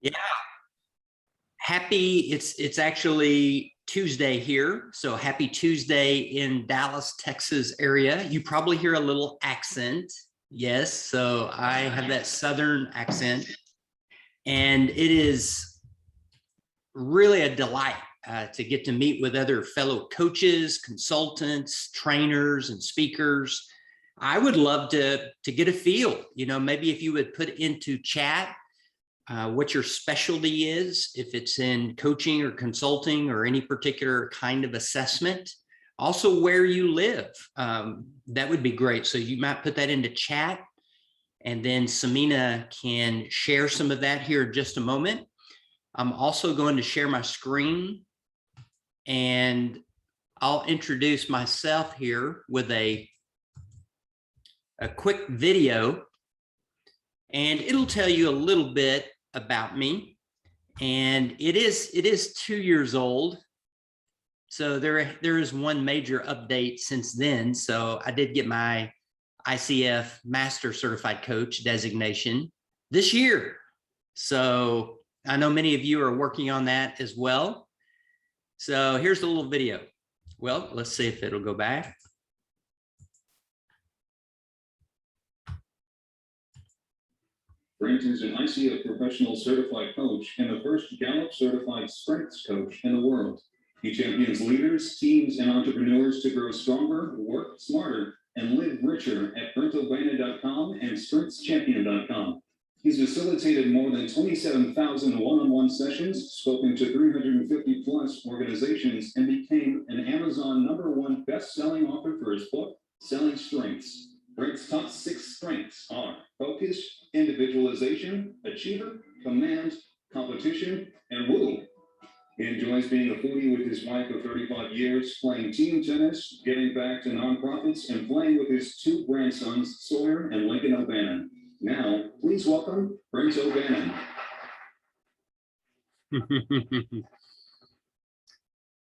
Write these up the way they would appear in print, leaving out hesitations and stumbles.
Yeah, it's actually Tuesday here. So happy Tuesday in Dallas, Texas area. You probably hear a little accent. Yes, so I have that Southern accent. And it is really a delight to get to meet with other fellow coaches, consultants, trainers, and speakers. I would love to get a feel, maybe if you would put into chat what your specialty is, if it's in coaching or consulting or any particular kind of assessment. Also where you live, that would be great. So you might put that into chat, and then Samina can share some of that here in just a moment. I'm also going to share my screen, and I'll introduce myself here with a quick video, and it'll tell you a little bit about me. And it is 2 years old. So there is one major update since then. So I did get my ICF Master Certified Coach designation this year. So I know many of you are working on that as well. So here's the little video. Well, let's see if it'll go back. Brent is an ICF professional certified coach and the first Gallup certified strengths coach in the world. He champions leaders, teams, and entrepreneurs to grow stronger, work smarter, and live richer at BrentObannon.com and StrengthsChampion.com. He's facilitated more than 27,000 one-on-one sessions, spoken to 350 plus organizations, and became an Amazon #1 best-selling author for his book, Selling Strengths. Brent's top 6 strengths are focus, individualization, achiever, command, competition, and woo. He enjoys being a foodie with his wife of 35 years, playing team tennis, giving back to nonprofits, and playing with his 2 grandsons, Sawyer and Lincoln O'Bannon. Now, please welcome Brent O'Bannon.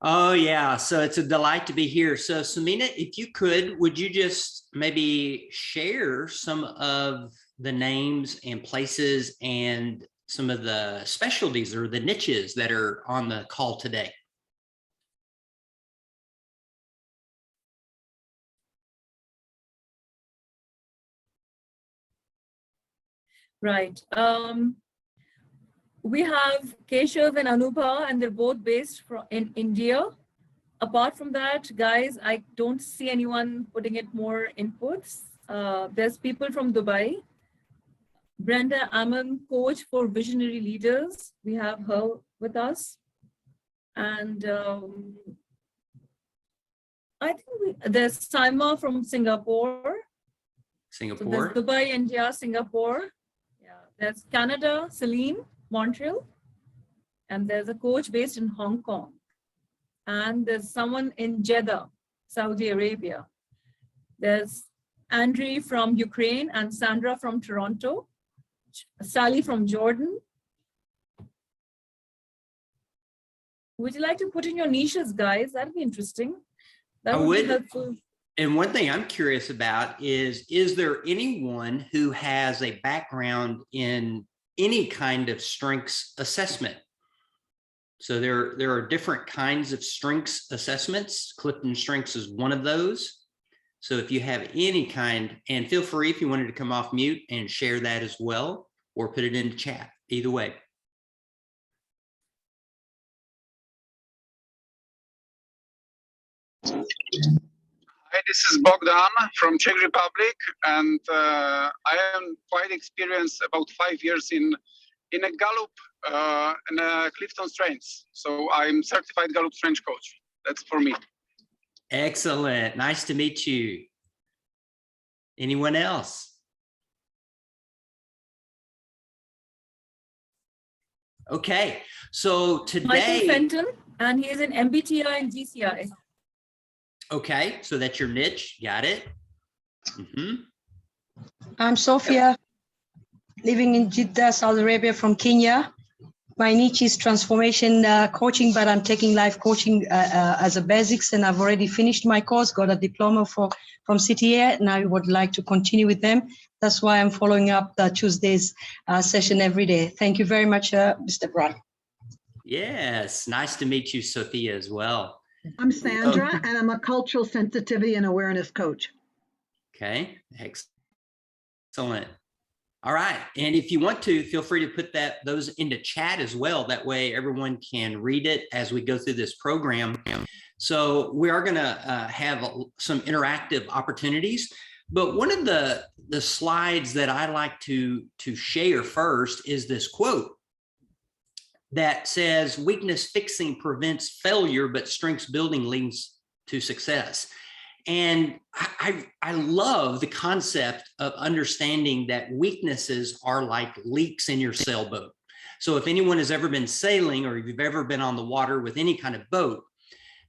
Oh yeah, so it's a delight to be here. So Samina, if you could, would you just maybe share some of the names and places and some of the specialties or the niches that are on the call today? Right. We have Keshav and Anubha, and they're both based in India. Apart from that, guys, I don't see anyone putting it more inputs. There's people from Dubai. Brenda Ammon, coach for visionary leaders. We have her with us. And I think there's Saima from Singapore. So there's Dubai, India, Singapore. Yeah, there's Canada, Celine, Montreal. And there's a coach based in Hong Kong. And there's someone in Jeddah, Saudi Arabia. There's Andre from Ukraine and Sandra from Toronto. Sally from Jordan. Would you like to put in your niches, guys? That'd be interesting. That would be helpful. And one thing I'm curious about is there anyone who has a background in any kind of strengths assessment? So there are different kinds of strengths assessments. CliftonStrengths is one of those. So if you have any kind, and feel free if you wanted to come off mute and share that as well, or put it into chat, either way. Hi, this is Bogdan from Czech Republic, and I am quite experienced, about 5 years in a Gallup and a CliftonStrengths. So I'm certified Gallup Strength coach. That's for me. Excellent. Nice to meet you. Anyone else? Okay, so today. Michael Fenton, and he is in MBTI and GCI. Okay, so that's your niche. Got it. I'm Sophia, living in Jeddah, Saudi Arabia from Kenya. My niche is transformation coaching, but I'm taking life coaching as a basics, and I've already finished my course, got a diploma from CTA, and I would like to continue with them. That's why I'm following up the Tuesday's session every day. Thank you very much, Mr. Brent. Yes, nice to meet you, Sophia, as well. I'm Sandra, and I'm a cultural sensitivity and awareness coach. Okay, excellent. All right, and if you want to, feel free to put those into chat as well. That way everyone can read it as we go through this program. So we are gonna have some interactive opportunities, but one of the slides that I like to share first is this quote that says, weakness fixing prevents failure, but strengths building leads to success. And I love the concept of understanding that weaknesses are like leaks in your sailboat. So if anyone has ever been sailing, or if you've ever been on the water with any kind of boat,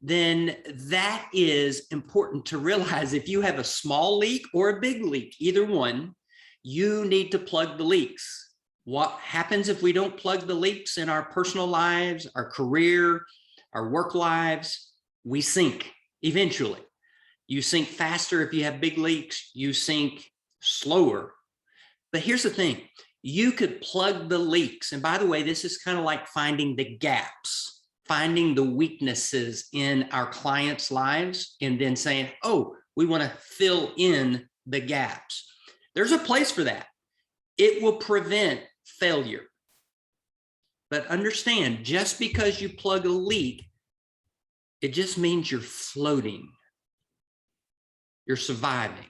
then that is important to realize. If you have a small leak or a big leak, either one, you need to plug the leaks. What happens if we don't plug the leaks in our personal lives, our career, our work lives? We sink eventually. You sink faster if you have big leaks, you sink slower. But here's the thing, you could plug the leaks. And by the way, this is kind of like finding the gaps, finding the weaknesses in our clients' lives, and then saying, oh, we want to fill in the gaps. There's a place for that. It will prevent failure. But understand, just because you plug a leak, it just means you're floating. You're surviving.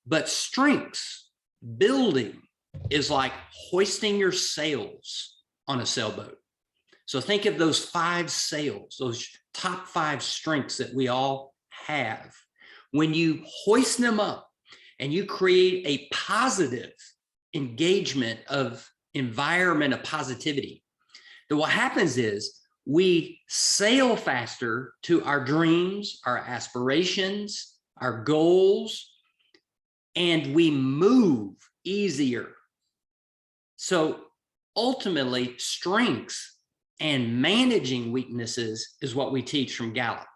But strengths building is like hoisting your sails on a sailboat. So think of those 5 sails, those top 5 strengths that we all have. When you hoist them up and you create a positive engagement of environment of positivity, then what happens is we sail faster to our dreams, our aspirations, our goals, and we move easier. So ultimately, strengths and managing weaknesses is what we teach from Gallup.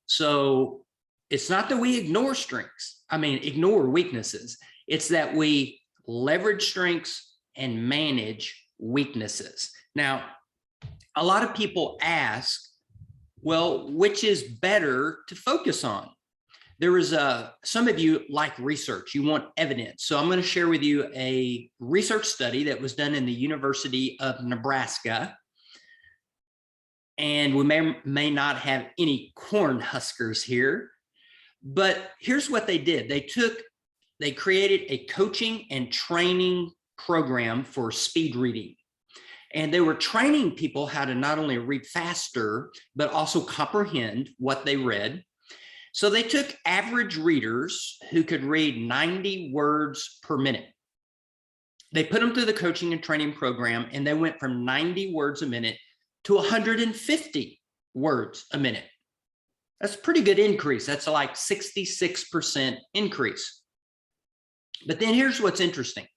So it's not that we ignore strengths, ignore weaknesses. It's that we leverage strengths and manage weaknesses. Now, a lot of people ask, well, which is better to focus on? There is some of you like research, you want evidence. So I'm going to share with you a research study that was done in the University of Nebraska. And we may not have any corn huskers here, but here's what they did. They created a coaching and training program for speed reading. And they were training people how to not only read faster, but also comprehend what they read. So they took average readers who could read 90 words per minute. They put them through the coaching and training program, and they went from 90 words a minute to 150 words a minute. That's a pretty good increase. That's like 66% increase. But then here's what's interesting.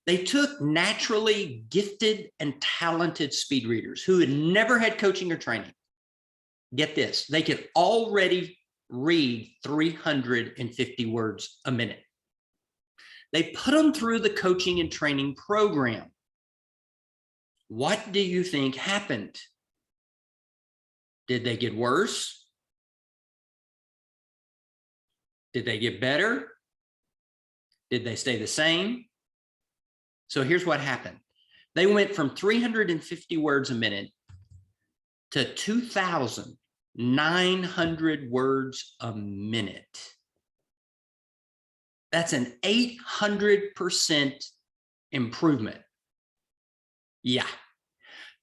They took naturally gifted and talented speed readers who had never had coaching or training. Get this, they could already read 350 words a minute. They put them through the coaching and training program. What do you think happened? Did they get worse? Did they get better? Did they stay the same? So here's what happened. They went from 350 words a minute to 2,900 words a minute. That's an 800% improvement. Yeah,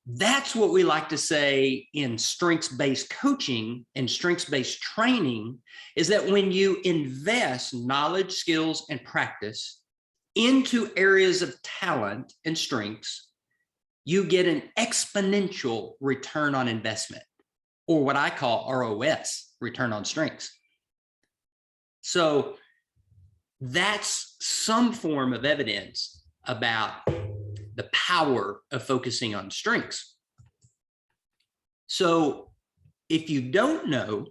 that's what we like to say in strengths-based coaching and strengths-based training, is that when you invest knowledge, skills, and practice into areas of talent and strengths, you get an exponential return on investment, or what I call ROS, return on strengths. So that's some form of evidence about the power of focusing on strengths. So if you don't know,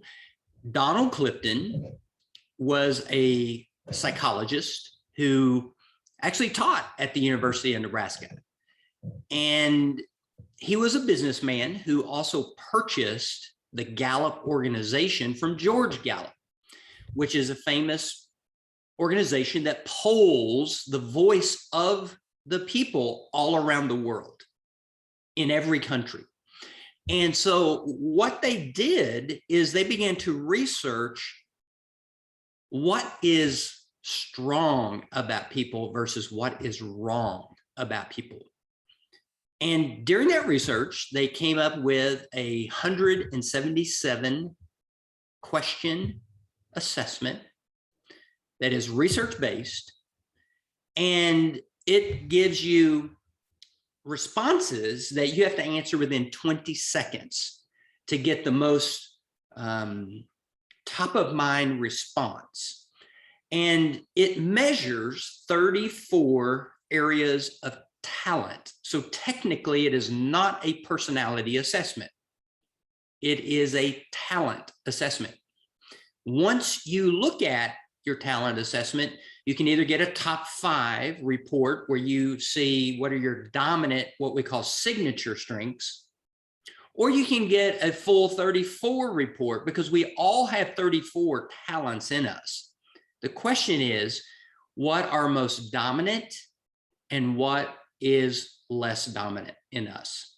Donald Clifton was a psychologist who actually taught at the University of Nebraska. And he was a businessman who also purchased the Gallup organization from George Gallup, which is a famous organization that polls the voice of the people all around the world in every country. And so what they did is they began to research what is strong about people versus what is wrong about people. And during that research, they came up with a 177 question assessment that is research-based, and it gives you responses that you have to answer within 20 seconds to get the most top of mind response. And it measures 34 areas of talent. So technically it is not a personality assessment. It is a talent assessment. Once you look at your talent assessment, you can either get a top 5 report where you see what are your dominant, what we call signature strengths, or you can get a full 34 report, because we all have 34 talents in us. The question is, what are most dominant and what is less dominant in us?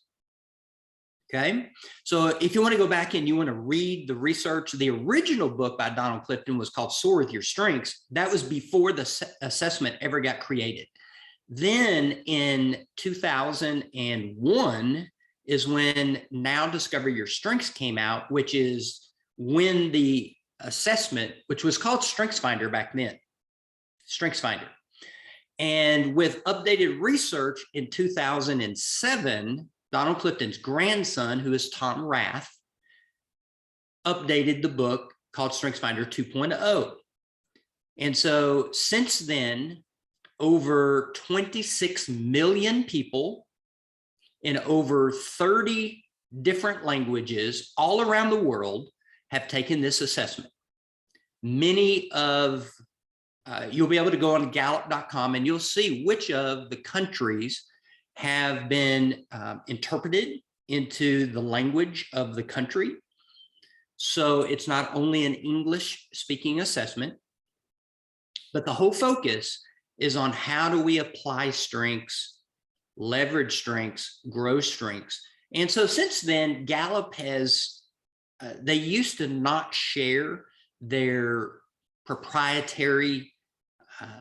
Okay, so if you want to go back and you want to read the research, the original book by Donald Clifton was called Soar With Your Strengths. That was before the assessment ever got created. Then in 2001 is when Now Discover Your Strengths came out, which is when the assessment, which was called StrengthsFinder back then, StrengthsFinder. And with updated research in 2007, Donald Clifton's grandson, who is Tom Rath, updated the book called StrengthsFinder 2.0. And so since then, over 26 million people in over 30 different languages all around the world have taken this assessment. Many of, you'll be able to go on Gallup.com and you'll see which of the countries have been interpreted into the language of the country. So it's not only an English speaking assessment, but the whole focus is on how do we apply strengths, leverage strengths, grow strengths. And so since then, Gallup has, they used to not share their proprietary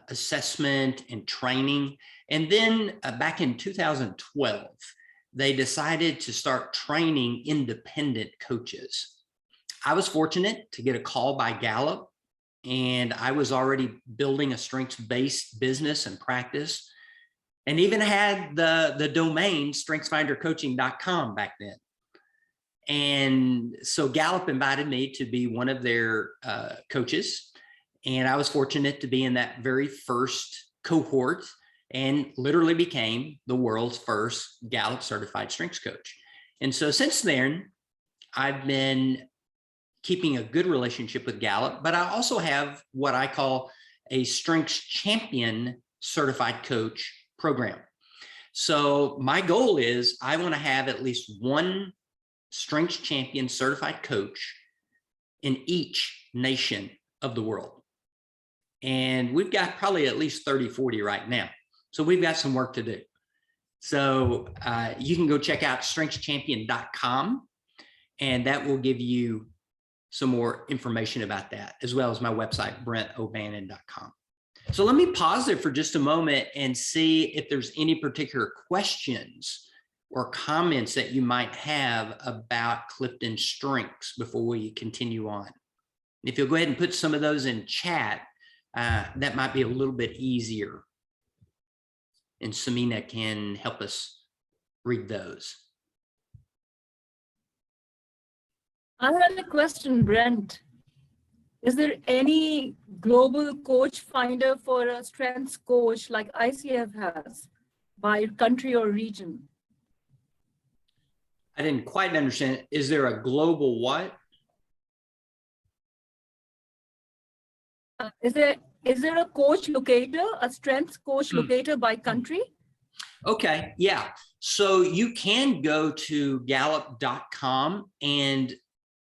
assessment and training. And then back in 2012, they decided to start training independent coaches. I was fortunate to get a call by Gallup, and I was already building a strengths-based business and practice, and even had the domain strengthsfindercoaching.com back then. And so Gallup invited me to be one of their coaches, and I was fortunate to be in that very first cohort and literally became the world's first Gallup certified strengths coach. And so since then, I've been keeping a good relationship with Gallup, but I also have what I call a strengths champion certified coach program. So my goal is I want to have at least one strengths champion certified coach in each nation of the world. And we've got probably at least 30, 40 right now. So we've got some work to do. So you can go check out strengthschampion.com, and that will give you some more information about that, as well as my website, brentobannon.com. So let me pause there for just a moment and see if there's any particular questions or comments that you might have about Clifton Strengths before we continue on. If you'll go ahead and put some of those in chat, that might be a little bit easier. And Samina can help us read those. I had a question, Brent. Is there any global coach finder for a strengths coach like ICF has by country or region? I didn't quite understand. Is there a global what? Is there Is there a coach locator, a strengths coach locator by country? Okay, yeah. So you can go to gallup.com, and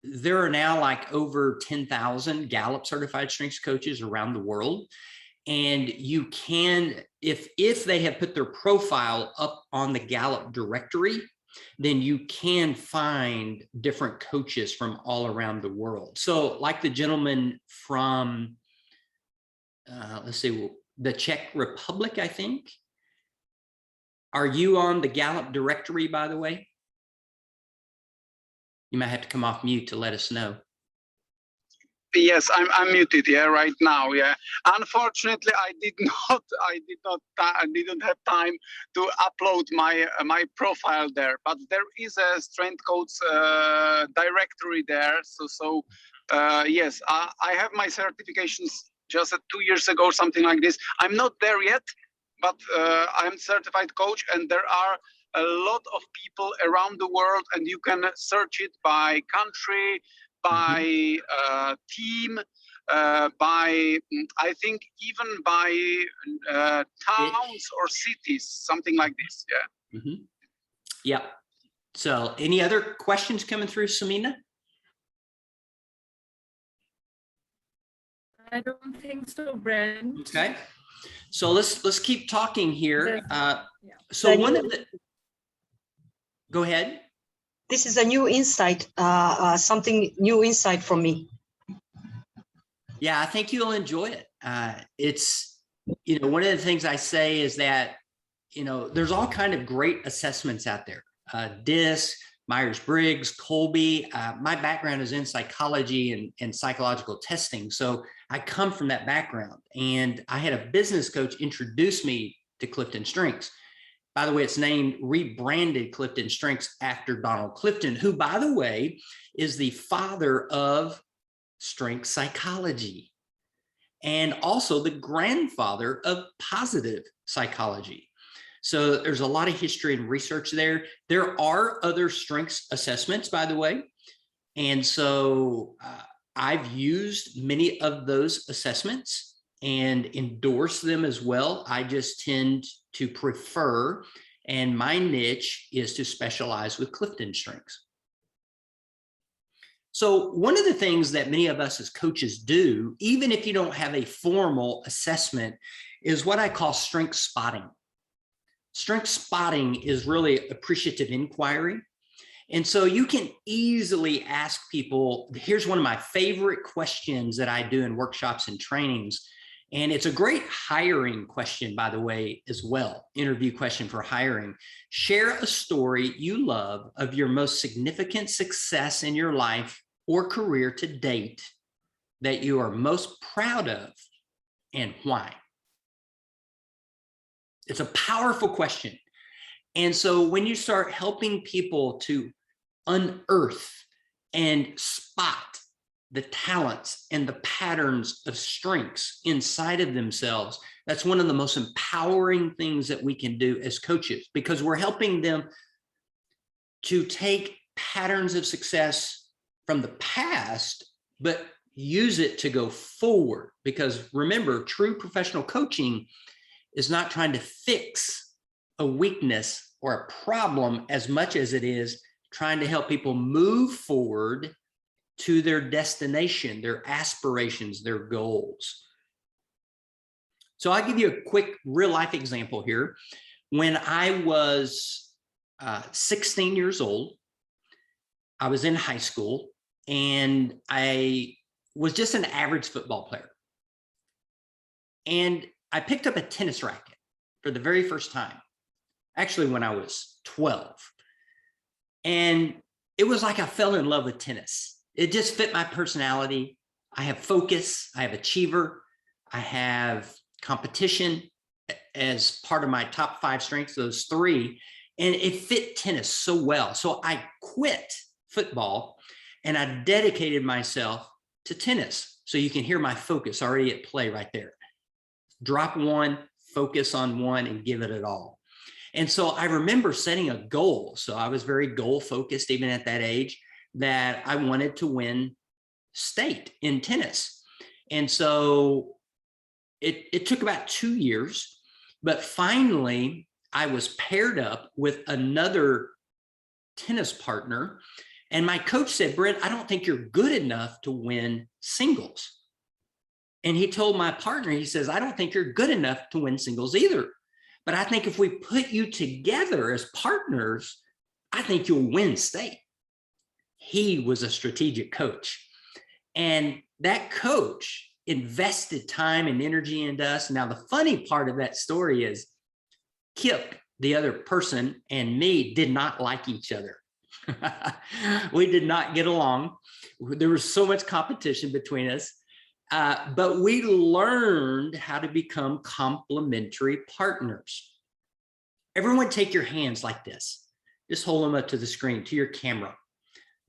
there are now like over 10,000 Gallup certified strengths coaches around the world. And you can, if they have put their profile up on the Gallup directory, then you can find different coaches from all around the world. So like the gentleman from, let's see, the Czech Republic, I think. Are you on the Gallup directory, by the way? You might have to come off mute to let us know. Yes, I'm muted. Yeah, right now. Yeah, unfortunately, I didn't have time to upload my profile there. But there is a strength coach directory there. So yes, I have my certifications just 2 years ago, something like this. I'm not there yet, but I'm certified coach, and there are a lot of people around the world, and you can search it by country, by team, by, I think even by towns or cities, something like this. Yeah. Yeah. So any other questions coming through, Samina? I don't think so, Brent. Okay. So let's keep talking here. So Daniel, one of the, go ahead. This is a new insight, something new insight for me. Yeah, I think you'll enjoy it. It's, you know, one of the things I say is that, you know, there's all kind of great assessments out there. DISC, Myers-Briggs, Colby. My background is in psychology and psychological testing. So I come from that background, and I had a business coach introduce me to CliftonStrengths. By the way, it's named, rebranded CliftonStrengths after Donald Clifton, who, by the way, is the father of strength psychology and also the grandfather of positive psychology. So there's a lot of history and research there. There are other strengths assessments, by the way. And so I've used many of those assessments and endorse them as well. I just tend to prefer, and my niche is to specialize with CliftonStrengths. So one of the things that many of us as coaches do, even if you don't have a formal assessment, is what I call strength spotting. Strength spotting is really appreciative inquiry. And so you can easily ask people, here's one of my favorite questions that I do in workshops and trainings. And it's a great hiring question, by the way, as well, interview question for hiring. Share a story you love of your most significant success in your life or career to date that you are most proud of, and why. It's a powerful question. And so when you start helping people to unearth and spot the talents and the patterns of strengths inside of themselves, that's one of the most empowering things that we can do as coaches, because we're helping them to take patterns of success from the past, but use it to go forward. Because remember, true professional coaching is not trying to fix a weakness or a problem as much as it is trying to help people move forward to their destination, their aspirations, their goals. So I'll give you a quick real life example here. When I was 16 years old, I was in high school, and I was just an average football player. And I picked up a tennis racket for the very first time, actually when I was 12. And it was like I fell in love with tennis. It just fit my personality. I have focus, I have achiever, I have competition as part of my top 5 strengths, those 3, and it fit tennis so well. So I quit football and I dedicated myself to tennis. So you can hear my focus already at play right there. Drop one, focus on one, and give it all. And so I remember setting a goal. So I was very goal focused even at that age, that I wanted to win state in tennis. And so It took about 2 years, but finally I was paired up with another tennis partner. And my coach said, Brent, I don't think you're good enough to win singles. And he told my partner, he says, I don't think you're good enough to win singles either. But I think if we put you together as partners, I think you'll win state. He was a strategic coach. And that coach invested time and energy into us. Now, the funny part of that story is Kip, the other person, and me did not like each other. We did not get along. There was so much competition between us, but we learned how to become complementary partners. Everyone take your hands like this. Just hold them up to the screen, to your camera.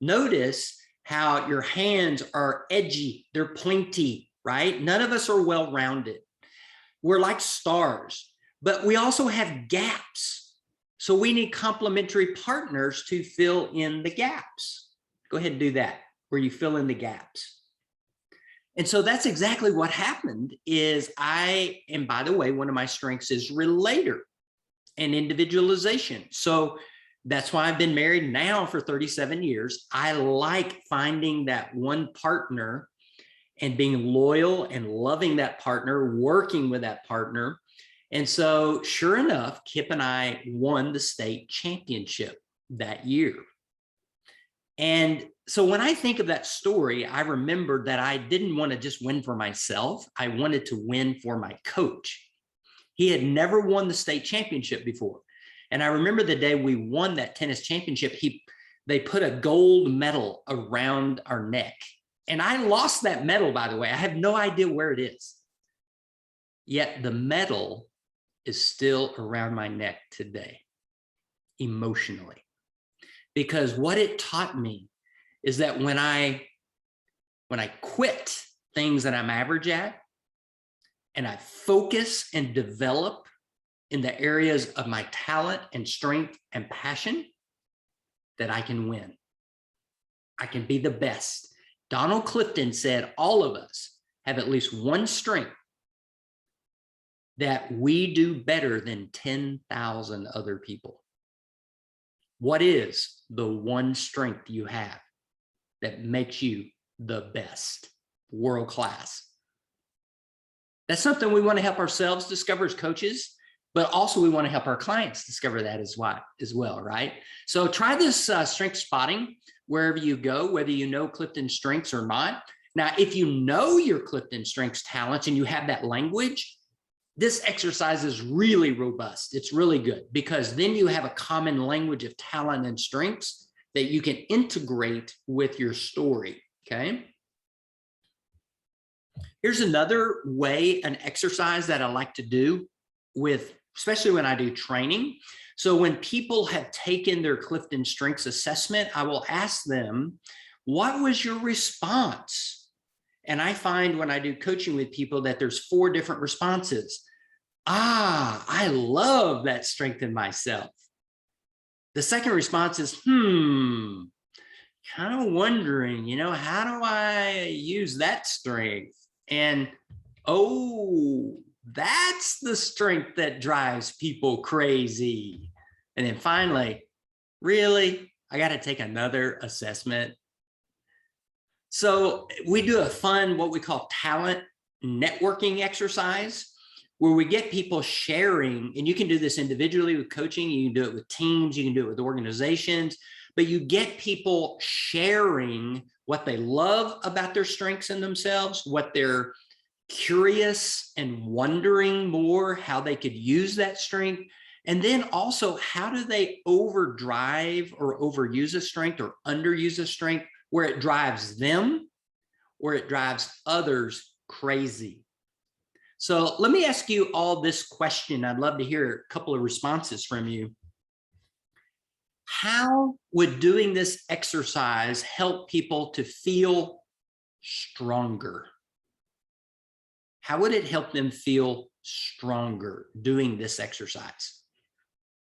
Notice how your hands are edgy, they're pointy, right? None of us are well-rounded. We're like stars, but we also have gaps. So we need complementary partners to fill in the gaps. Go ahead and do that, where you fill in the gaps. And so that's exactly what happened is and by the way, one of my strengths is relator and individualization. So that's why I've been married now for 37 years. I like finding that one partner and being loyal and loving that partner, working with that partner. And so sure enough, Kip and I won the state championship that year. And so when I think of that story, I remember that I didn't want to just win for myself. I wanted to win for my coach. He had never won the state championship before. And I remember the day we won that tennis championship, they put a gold medal around our neck. And I lost that medal, by the way. I have no idea where it is. Yet the medal is still around my neck today, emotionally. Because what it taught me is that when I quit things that I'm average at, and I focus and develop in the areas of my talent and strength and passion, that I can win. I can be the best. Donald Clifton said all of us have at least one strength that we do better than 10,000 other people. What is the one strength you have that makes you the best, world class? That's something we want to help ourselves discover as coaches, but also we want to help our clients discover that as well, right? So try this strength spotting wherever you go, whether you know CliftonStrengths or not. Now, if you know your CliftonStrengths talents and you have that language, this exercise is really robust. It's really good because then you have a common language of talent and strengths that you can integrate with your story, okay? Here's another way, an exercise that I like to do especially when I do training. So when people have taken their CliftonStrengths assessment, I will ask them, what was your response? And I find when I do coaching with people that there's 4 different responses. I love that strength in myself. The second response is, kind of wondering, how do I use that strength? And, oh, that's the strength that drives people crazy. And then finally, really, I got to take another assessment. So we do a fun, what we call talent networking exercise, where we get people sharing, and you can do this individually with coaching, you can do it with teams, you can do it with organizations, but you get people sharing what they love about their strengths in themselves, what they're curious and wondering more how they could use that strength. And then also, how do they overdrive or overuse a strength or underuse a strength where it drives them or it drives others crazy? So let me ask you all this question. I'd love to hear a couple of responses from you. How would doing this exercise help people to feel stronger? How would it help them feel stronger doing this exercise?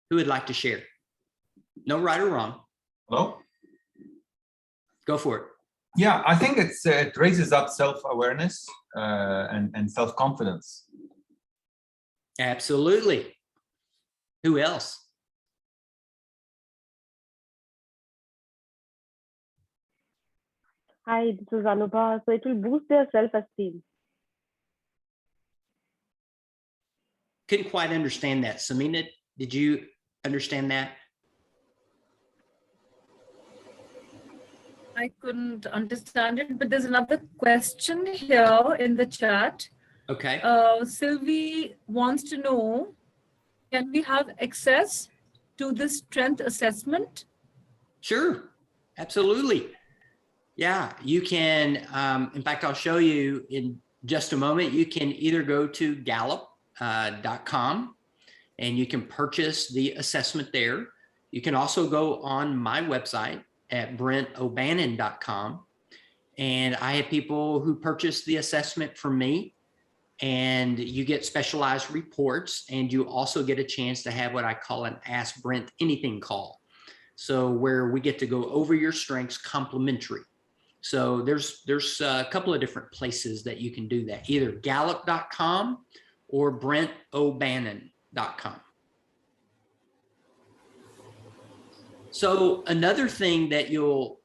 Who would like to share? No right or wrong. Hello? Go for it. Yeah, I think it raises up self-awareness and self-confidence. Absolutely. Who else? Hi, this is Anubha. So it will boost their self-esteem. Couldn't quite understand that. Samina, did you understand that? I couldn't understand it, but there's another question here in the chat. Okay. Sylvie wants to know, can we have access to the strength assessment? Sure, absolutely. Yeah, you can. In fact, I'll show you in just a moment. You can either go to Gallup.com and you can purchase the assessment there. You can also go on my website at BrentO'Bannon.com. And I have people who purchase the assessment from me, and you get specialized reports, and you also get a chance to have what I call an Ask Brent Anything call. So where we get to go over your strengths complimentary. So there's a couple of different places that you can do that, either Gallup.com or BrentO'Bannon.com. So another thing that you'll,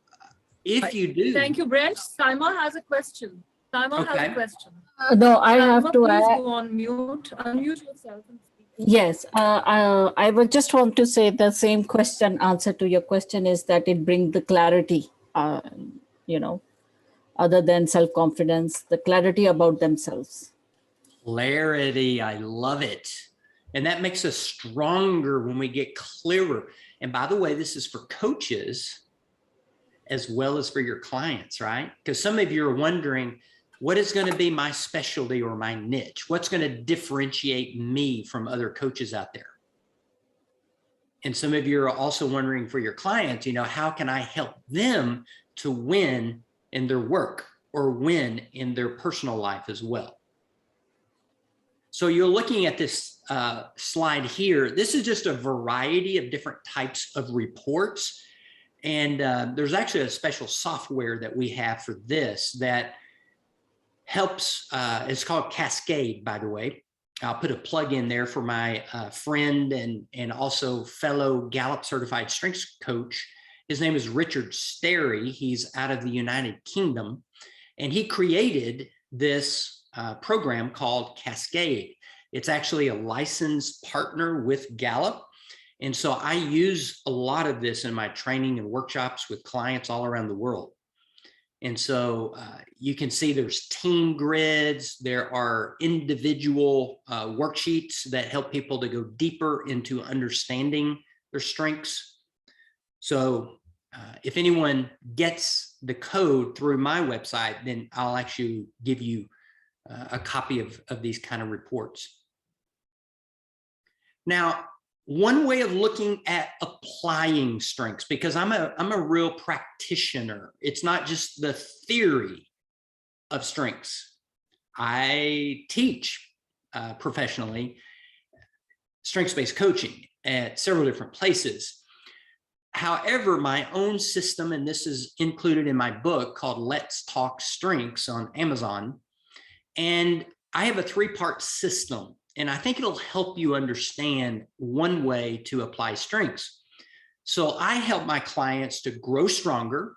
if you do. Thank you, Brent. Saima has a question. Saima has a question. No, I have Saima, to please add. go on mute. Unmute yourself and speak. Yes, I would just want to say the same question. Answer to your question is that it brings the clarity, you know, other than self-confidence, the clarity about themselves. Clarity, I love it. And that makes us stronger when we get clearer. And by the way, this is for coaches as well as for your clients, right? Because some of you are wondering, what is going to be my specialty or my niche? What's going to differentiate me from other coaches out there? And some of you are also wondering for your clients, you know, how can I help them to win in their work or win in their personal life as well? So you're looking at this slide here. This is just a variety of different types of reports. And there's actually a special software that we have for this that helps. It's called Cascade, by the way. I'll put a plug in there for my friend and also fellow Gallup certified strengths coach. His name is Richard Sterry. He's out of the United Kingdom, and he created this program called Cascade. It's actually a licensed partner with Gallup. And so I use a lot of this in my training and workshops with clients all around the world. And so you can see there's team grids, there are individual worksheets that help people to go deeper into understanding their strengths. So if anyone gets the code through my website, then I'll actually give you a copy of these kind of reports. Now, one way of looking at applying strengths, because I'm a real practitioner. It's not just the theory of strengths. I teach professionally strengths-based coaching at several different places. However, my own system, and this is included in my book called Let's Talk Strengths on Amazon, and I have a 3-part system. And I think it'll help you understand one way to apply strengths. So I help my clients to grow stronger,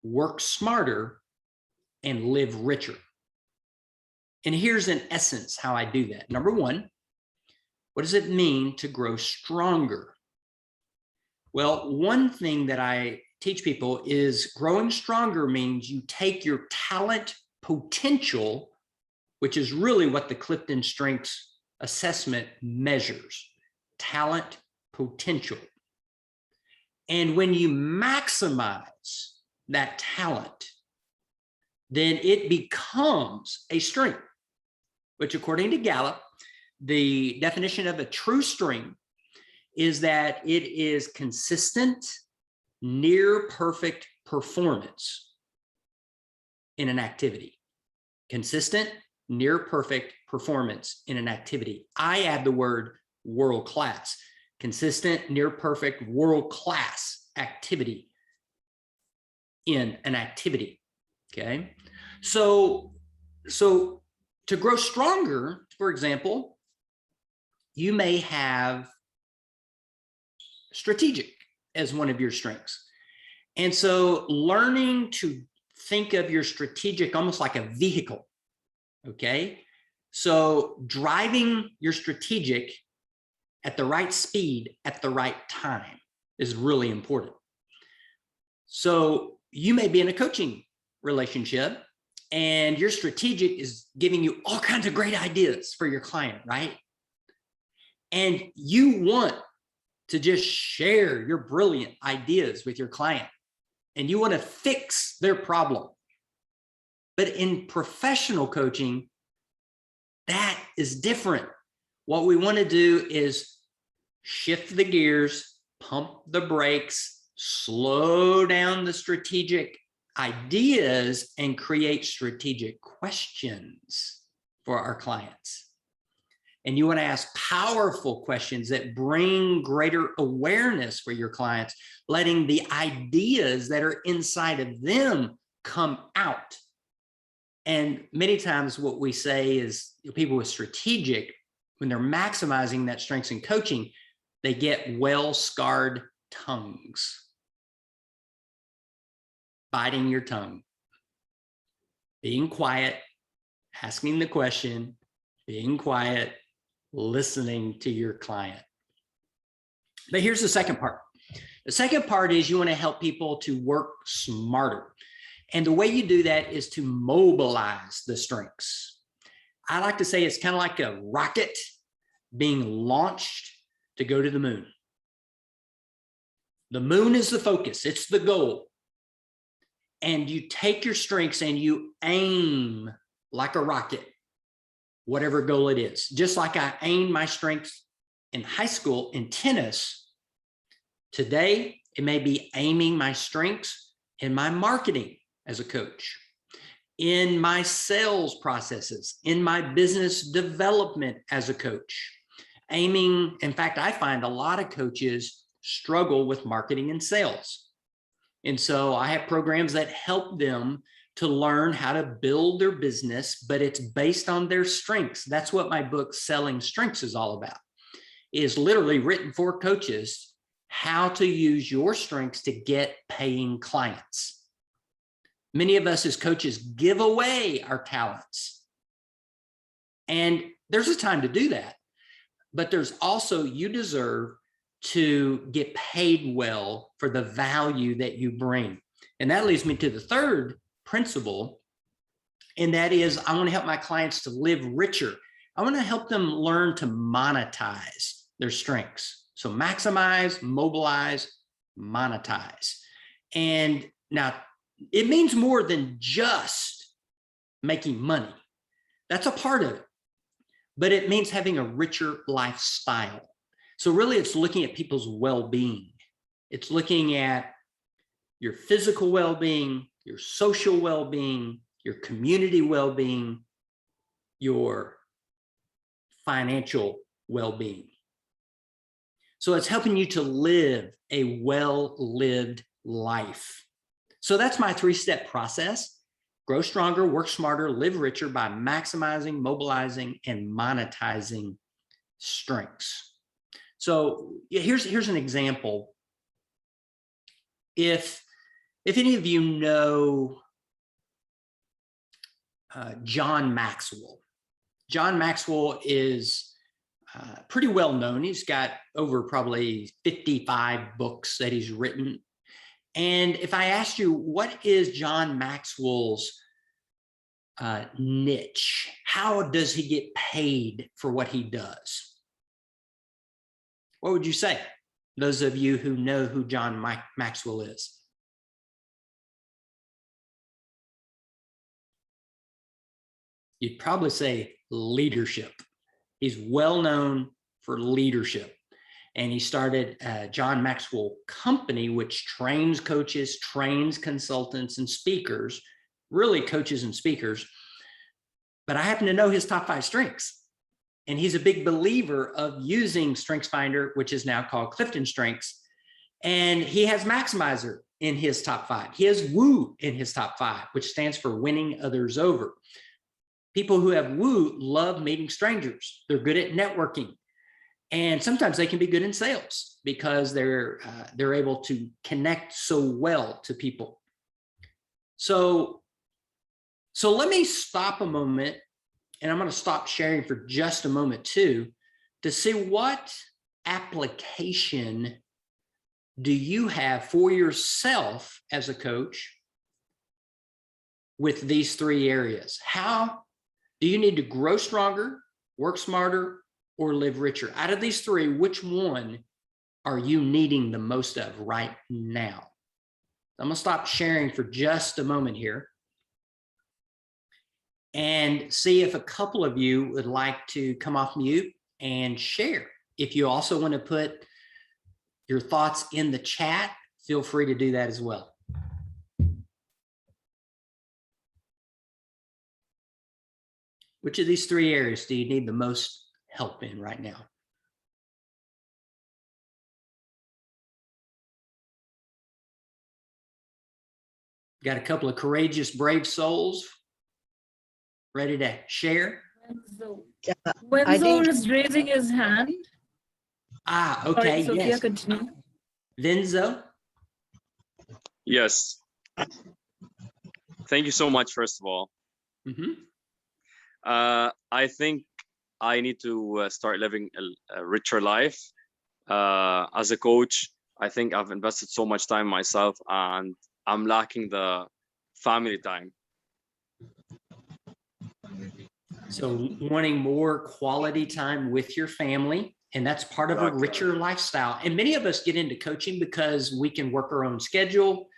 work smarter, and live richer. And here's in essence how I do that. Number one, what does it mean to grow stronger? Well, one thing that I teach people is growing stronger means you take your talent potential, which is really what the CliftonStrengths assessment measures, talent potential. And when you maximize that talent, then it becomes a strength, which according to Gallup, the definition of a true strength is that it is consistent, near perfect performance in an activity. Consistent, near perfect performance in an activity. I add the word world-class. Consistent, near perfect, world-class activity in an activity. Okay. So to grow stronger, for example, you may have strategic as one of your strengths. And so learning to think of your strategic almost like a vehicle, okay? So driving your strategic at the right speed at the right time is really important. So you may be in a coaching relationship and your strategic is giving you all kinds of great ideas for your client, right? And you want to just share your brilliant ideas with your client and you want to fix their problem. But in professional coaching, that is different. What we want to do is shift the gears, pump the brakes, slow down the strategic ideas, and create strategic questions for our clients. And you want to ask powerful questions that bring greater awareness for your clients, letting the ideas that are inside of them come out. And many times what we say is people with strategic, when they're maximizing that strengths in coaching, they get well-scarred tongues. Biting your tongue, being quiet, asking the question, being quiet, listening to your client. But here's the second part. The second part is you want to help people to work smarter. And the way you do that is to mobilize the strengths. I like to say it's kind of like a rocket being launched to go to the moon. The moon is the focus, it's the goal. And you take your strengths and you aim like a rocket, whatever goal it is. Just like I aimed my strengths in high school in tennis, today it may be aiming my strengths in my marketing as a coach, in my sales processes, in my business development as a coach. Aiming, in fact, I find a lot of coaches struggle with marketing and sales. And so I have programs that help them to learn how to build their business, but it's based on their strengths. That's what my book, Selling Strengths, is all about. It is literally written for coaches, how to use your strengths to get paying clients. Many of us as coaches give away our talents. And there's a time to do that. But there's also, you deserve to get paid well for the value that you bring. And that leads me to the third principle, and that is I want to help my clients to live richer. I want to help them learn to monetize their strengths. So maximize, mobilize, monetize. And now it means more than just making money. That's a part of it, but it means having a richer lifestyle. So really it's looking at people's well-being. It's looking at your physical well-being, your social well-being, your community well-being, your financial well-being. So it's helping you to live a well-lived life. So that's my three-step process. Grow stronger, work smarter, live richer by maximizing, mobilizing, and monetizing strengths. So here's an example. If any of you know John Maxwell. John Maxwell is pretty well known. He's got over probably 55 books that he's written. And if I asked you, what is John Maxwell's niche? How does he get paid for what he does? What would you say? Those of you who know who John Maxwell is. You'd probably say leadership. He's well known for leadership. And he started John Maxwell Company, which trains coaches, trains consultants and speakers, really coaches and speakers. But I happen to know his top 5 strengths. And he's a big believer of using StrengthsFinder, which is now called CliftonStrengths. And he has Maximizer in his top 5. He has Woo in his top 5, which stands for winning others over. People who have Woo love meeting strangers. They're good at networking. And sometimes they can be good in sales because they're able to connect so well to people. So let me stop a moment, and I'm going to stop sharing for just a moment too, to see what application do you have for yourself as a coach with these three areas. How do you need to grow stronger, work smarter, or live richer? Out of these three, which one are you needing the most of right now? I'm going to stop sharing for just a moment here and see if a couple of you would like to come off mute and share. If you also want to put your thoughts in the chat, feel free to do that as well. Which of these three areas do you need the most help in right now? Got a couple of courageous, brave souls ready to share. Wenzo is raising his hand. Ah, okay. Sorry, Sophia, yes. continue. Vinzo. Yes. Thank you so much, first of all. I think I need to start living a richer life. As a coach, I think I've invested so much time in myself and I'm lacking the family time. So wanting more quality time with your family, and that's part of a richer lifestyle. And many of us get into coaching because we can work our own schedule.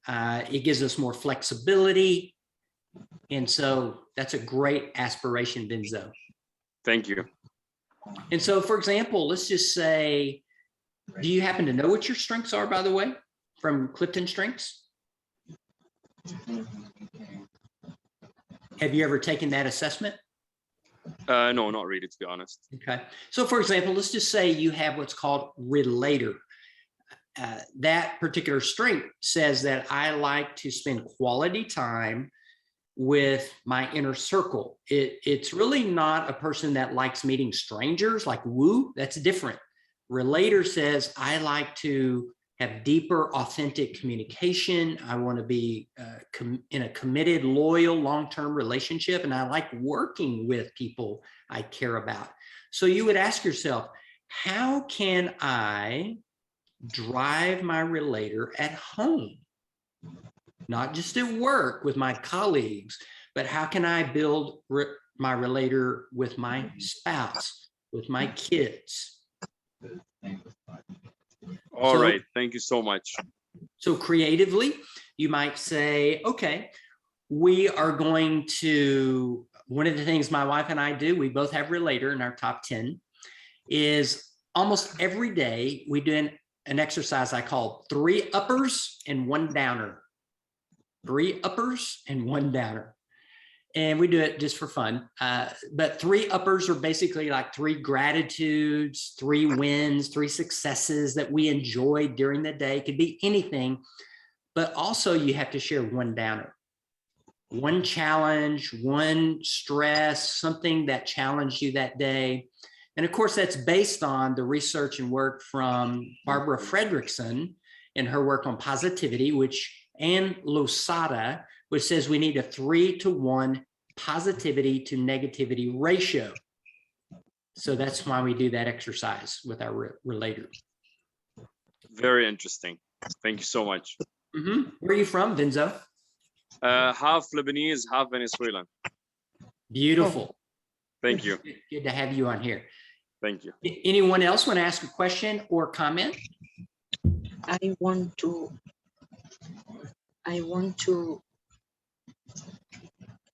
It gives us more flexibility. And so that's a great aspiration, Vinzo. Thank you. And so, for example, let's just say, do you happen to know what your strengths are, by the way, from CliftonStrengths? Have you ever taken that assessment? No, not really, to be honest. Okay. So, for example, let's just say you have what's called relator. That particular strength says that I like to spend quality time with my inner circle. It's really not a person that likes meeting strangers like woo, that's different. Relator says I like to have deeper, authentic communication. I want to be in a committed, loyal, long-term relationship, and I like working with people I care about. So you would ask yourself, how can I drive my relator at home? Not just at work with my colleagues, but how can I build my relator with my spouse, with my kids? All right. Thank you so much. So creatively, you might say, okay, we are going to, one of the things my wife and I do, we both have relator in our top 10, is almost every day we do an exercise I call 3 uppers and 1 downer. 3 uppers and 1 downer. And we do it just for fun. But 3 uppers are basically like 3 gratitudes, 3 wins, 3 successes that we enjoyed during the day. It could be anything, but also you have to share 1 downer. 1 challenge, 1 stress, something that challenged you that day. And of course, that's based on the research and work from Barbara Fredrickson and her work on positivity, and Losada, which says we need a 3-to-1 positivity to negativity ratio. So that's why we do that exercise with our relator. Very interesting. Thank you so much. Where are you from, Vinzo? Half Lebanese, half Venezuelan. Beautiful. Thank you. Good to have you on here. Thank you. Anyone else want to ask a question or comment? I want to,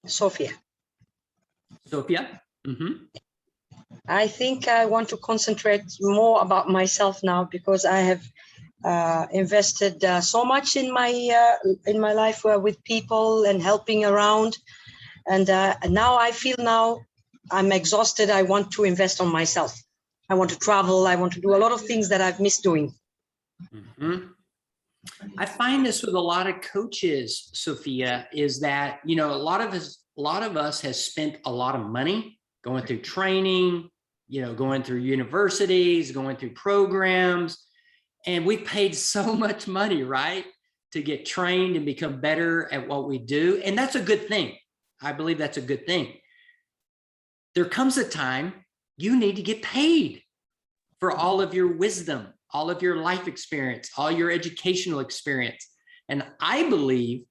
Sophia. Sophia? I think I want to concentrate more about myself now because I have invested so much in my life with people and helping around. And now I feel I'm exhausted. I want to invest on myself. I want to travel. I want to do a lot of things that I've missed doing. I find this with a lot of coaches, Sophia, is that, a lot of us has spent a lot of money going through training, going through universities, going through programs, and we paid so much money, right, to get trained and become better at what we do. And that's a good thing. I believe that's a good thing. There comes a time you need to get paid for all of your wisdom, all of your life experience, all your educational experience. And I believe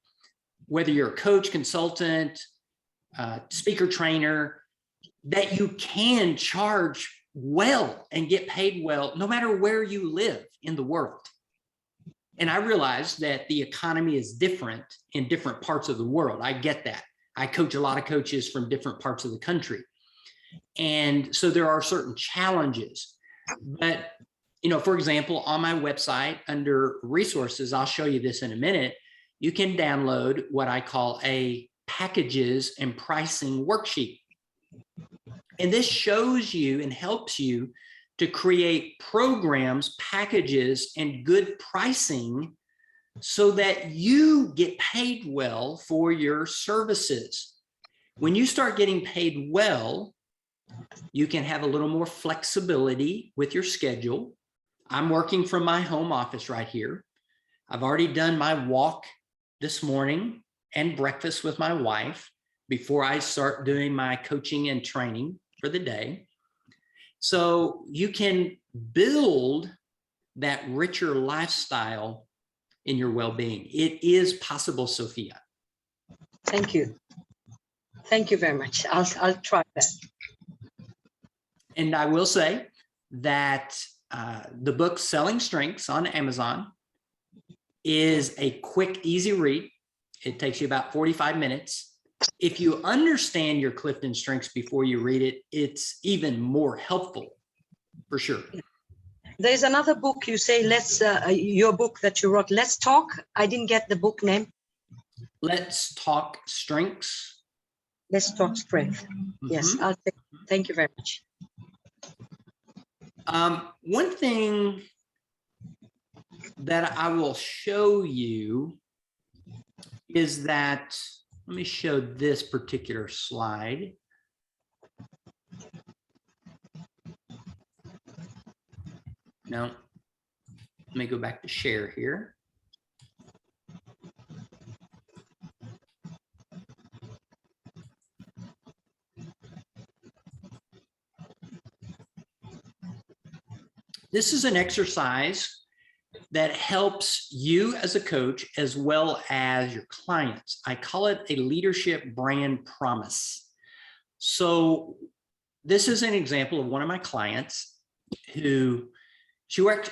whether you're a coach, consultant, speaker, trainer, that you can charge well and get paid well, no matter where you live in the world. And I realize that the economy is different in different parts of the world. I get that. I coach a lot of coaches from different parts of the country. And so there are certain challenges. But, for example, on my website under resources, I'll show you this in a minute, you can download what I call a packages and pricing worksheet. And this shows you and helps you to create programs, packages, and good pricing so that you get paid well for your services. When you start getting paid well, you can have a little more flexibility with your schedule. I'm working from my home office right here. I've already done my walk this morning and breakfast with my wife before I start doing my coaching and training for the day. So you can build that richer lifestyle in your well-being. It is possible, Sophia. Thank you. Thank you very much. I'll try that. And I will say that the book Selling Strengths on Amazon is a quick, easy read. It takes you about 45 minutes. If you understand your Clifton Strengths before you read it, it's even more helpful, for sure. There's another book you say, your book that you wrote, Let's Talk. I didn't get the book name. Let's Talk Strengths. Let's Talk Strength. Yes, thank you very much. One thing that I will show you is that, let me show this particular slide. No, let me go back to share here. This is an exercise that helps you as a coach as well as your clients. I call it a leadership brand promise. So this is an example of one of my clients who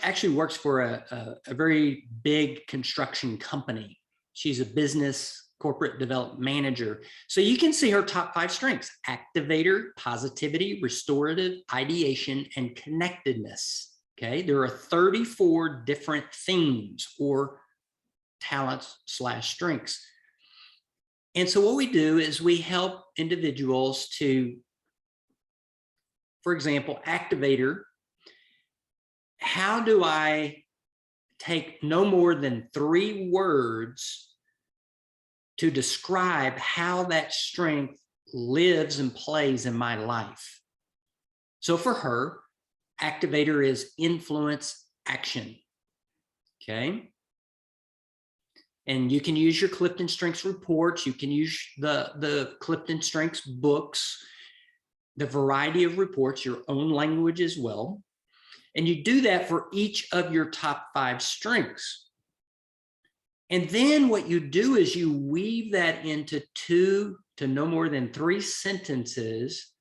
actually works for a very big construction company. She's a business corporate development manager. So you can see her top 5 strengths: activator, positivity, restorative, ideation, and connectedness. Okay, there are 34 different themes or talents / strengths. And so what we do is we help individuals to, for example, activator. How do I take no more than 3 words to describe how that strength lives and plays in my life? So for her, activator is influence action. Okay. And you can use your Clifton Strengths reports. You can use the Clifton Strengths books, the variety of reports, your own language as well. And you do that for each of your top 5 strengths. And then what you do is you weave that into 2 to no more than 3 sentences,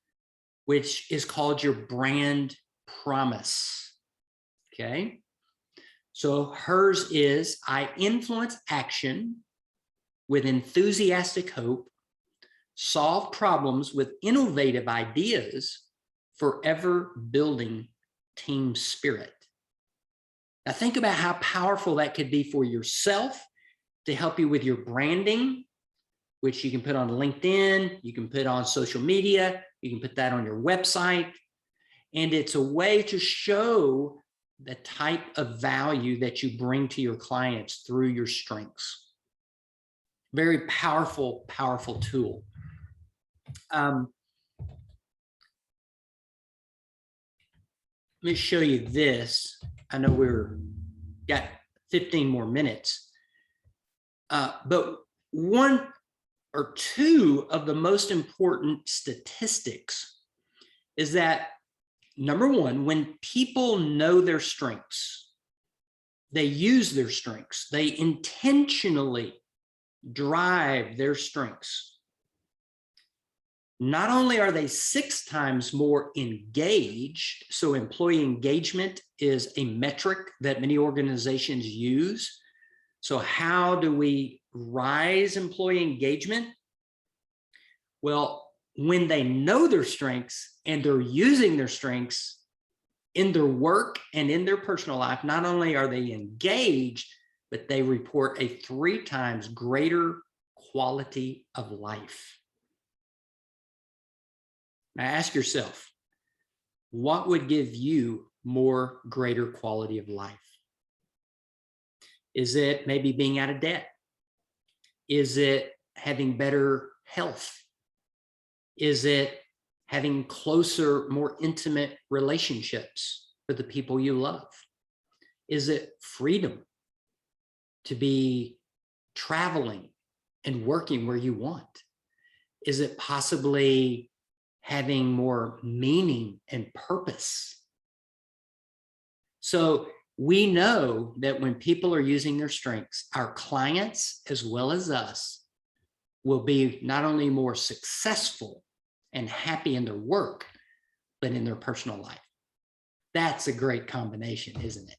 which is called your brand promise. Okay. So hers is, I influence action with enthusiastic hope, solve problems with innovative ideas, forever building team spirit. Now think about how powerful that could be for yourself to help you with your branding, which you can put on LinkedIn, you can put on social media, you can put that on your website. And it's a way to show the type of value that you bring to your clients through your strengths. Very powerful, powerful tool. let me show you this. I know got 15 more minutes, but one or two of the most important statistics is that, number one, when people know their strengths, they use their strengths, they intentionally drive their strengths. Not only are they 6 times more engaged, so employee engagement is a metric that many organizations use. So how do we rise employee engagement? Well, when they know their strengths and they're using their strengths in their work and in their personal life, not only are they engaged, but they report a 3 times greater quality of life. Now ask yourself, what would give you more greater quality of life? Is it maybe being out of debt? Is it having better health? Is it having closer, more intimate relationships with the people you love? Is it freedom to be traveling and working where you want? Is it possibly having more meaning and purpose? So we know that when people are using their strengths, our clients as well as us will be not only more successful and happy in their work, but in their personal life. That's a great combination, isn't it?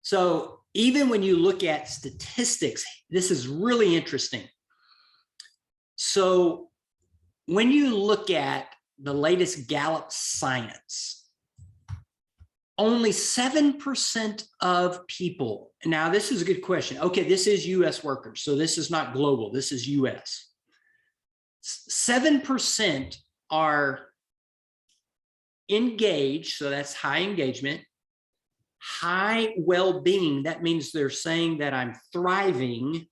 So even when you look at statistics, this is really interesting. So when you look at the latest Gallup science, only 7% of people, now this is a good question. Okay, this is US workers, so this is not global, this is US. 7% are engaged, so that's high engagement. High well-being, that means they're saying that I'm thriving,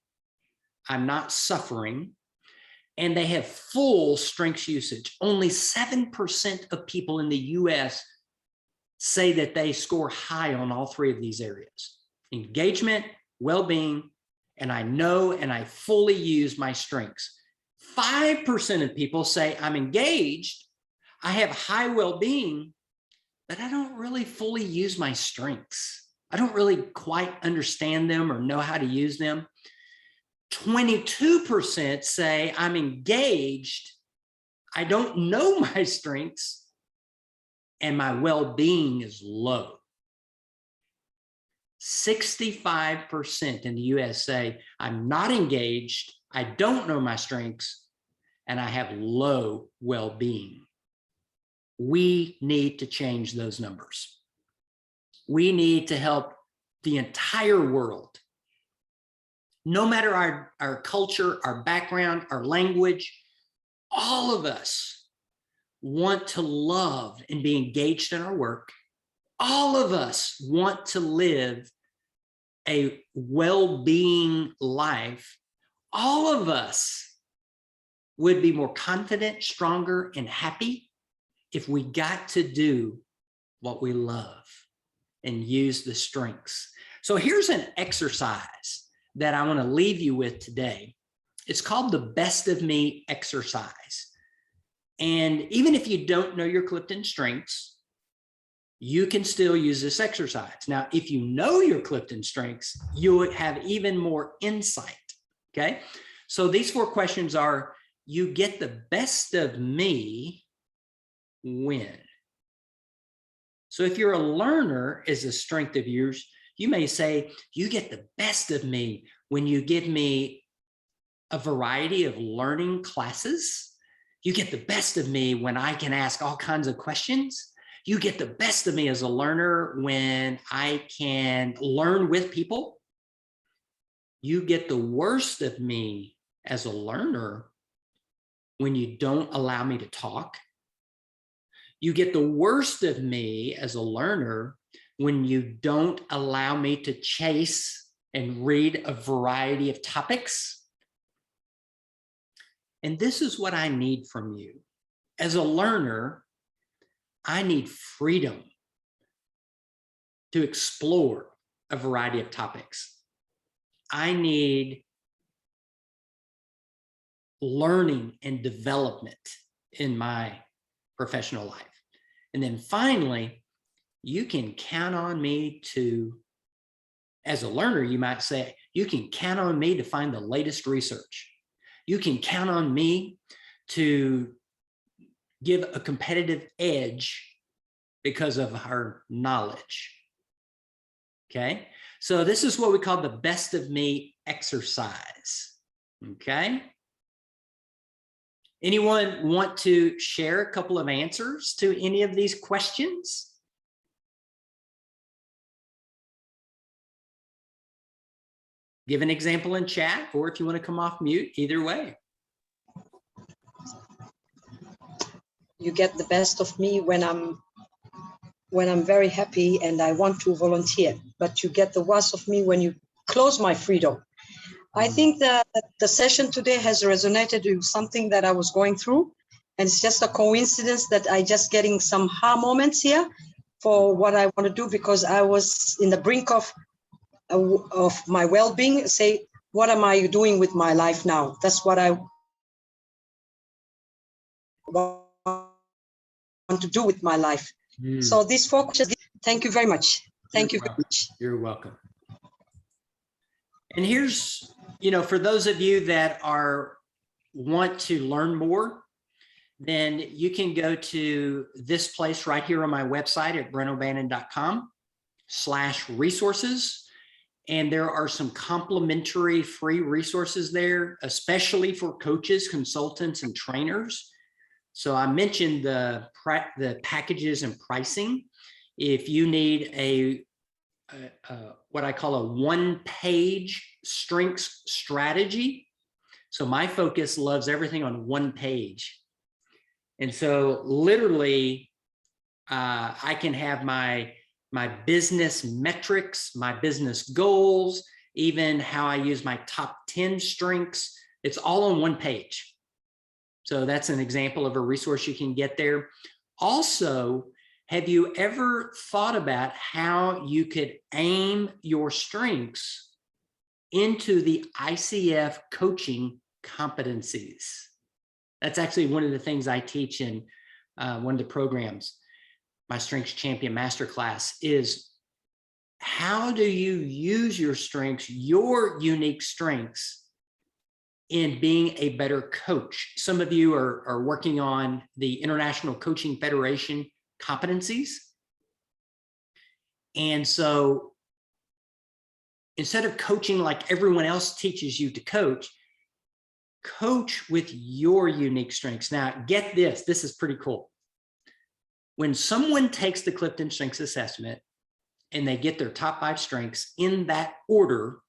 I'm not suffering, and they have full strengths usage. Only 7% of people in the US say that they score high on all 3 of these areas: engagement, well-being, and I know and I fully use my strengths. 5% of people say I'm engaged, I have high well-being, but I don't really fully use my strengths. I don't really quite understand them or know how to use them. 22% say I'm engaged, I don't know my strengths, and my well-being is low. 65% in the US say I'm not engaged, I don't know my strengths, and I have low well-being. We need to change those numbers. We need to help the entire world, no matter our culture, our background, our language. All of us want to love and be engaged in our work. All of us want to live a well-being life. All of us would be more confident, stronger, and happy if we got to do what we love and use the strengths. So here's an exercise that I want to leave you with today. It's called the Best of Me exercise. And even if you don't know your Clifton strengths, you can still use this exercise. Now, if you know your Clifton strengths, you would have even more insight, okay? So these 4 questions are, you get the best of me when? So if you're a learner is a strength of yours, you may say, you get the best of me when you give me a variety of learning classes. You get the best of me when I can ask all kinds of questions. You get the best of me as a learner when I can learn with people. You get the worst of me as a learner when you don't allow me to talk. You get the worst of me as a learner when you don't allow me to chase and read a variety of topics. And this is what I need from you. As a learner, I need freedom to explore a variety of topics. I need learning and development in my professional life. And then finally, you can count on me to, as a learner, you might say, you can count on me to find the latest research. You can count on me to give a competitive edge because of our knowledge. Okay, so this is what we call the best of me exercise. Okay. Anyone want to share a couple of answers to any of these questions? Give an example in chat, or if you want to come off mute, either way. You get the best of me when I'm very happy and I want to volunteer, but you get the worst of me when you close my freedom. I think that the session today has resonated with something that I was going through, and it's just a coincidence that I just getting some aha moments here for what I want to do, because I was in the brink of my well-being. Say, what am I doing with my life now? That's what I want to do with my life. So this focus, thank you very much. Thank you very much. You're welcome. And here's, for those of you that want to learn more, then you can go to this place right here on my website at brentobannon.com/resources. And there are some complimentary free resources there, especially for coaches, consultants, and trainers. So I mentioned the packages and pricing. If you need what I call a one-page strengths strategy. So my focus loves everything on one page. And so literally, I can have my business metrics, my business goals, even how I use my top 10 strengths. It's all on one page. So that's an example of a resource you can get there. Also, have you ever thought about how you could aim your strengths into the ICF coaching competencies? That's actually one of the things I teach in one of the programs, my Strengths Champion Masterclass, is how do you use your strengths, your unique strengths, in being a better coach? Some of you are working on the International Coaching Federation competencies. And so instead of coaching like everyone else teaches you to coach, coach with your unique strengths. Now, get this, this is pretty cool. When someone takes the CliftonStrengths assessment and they get their top 5 strengths in that order,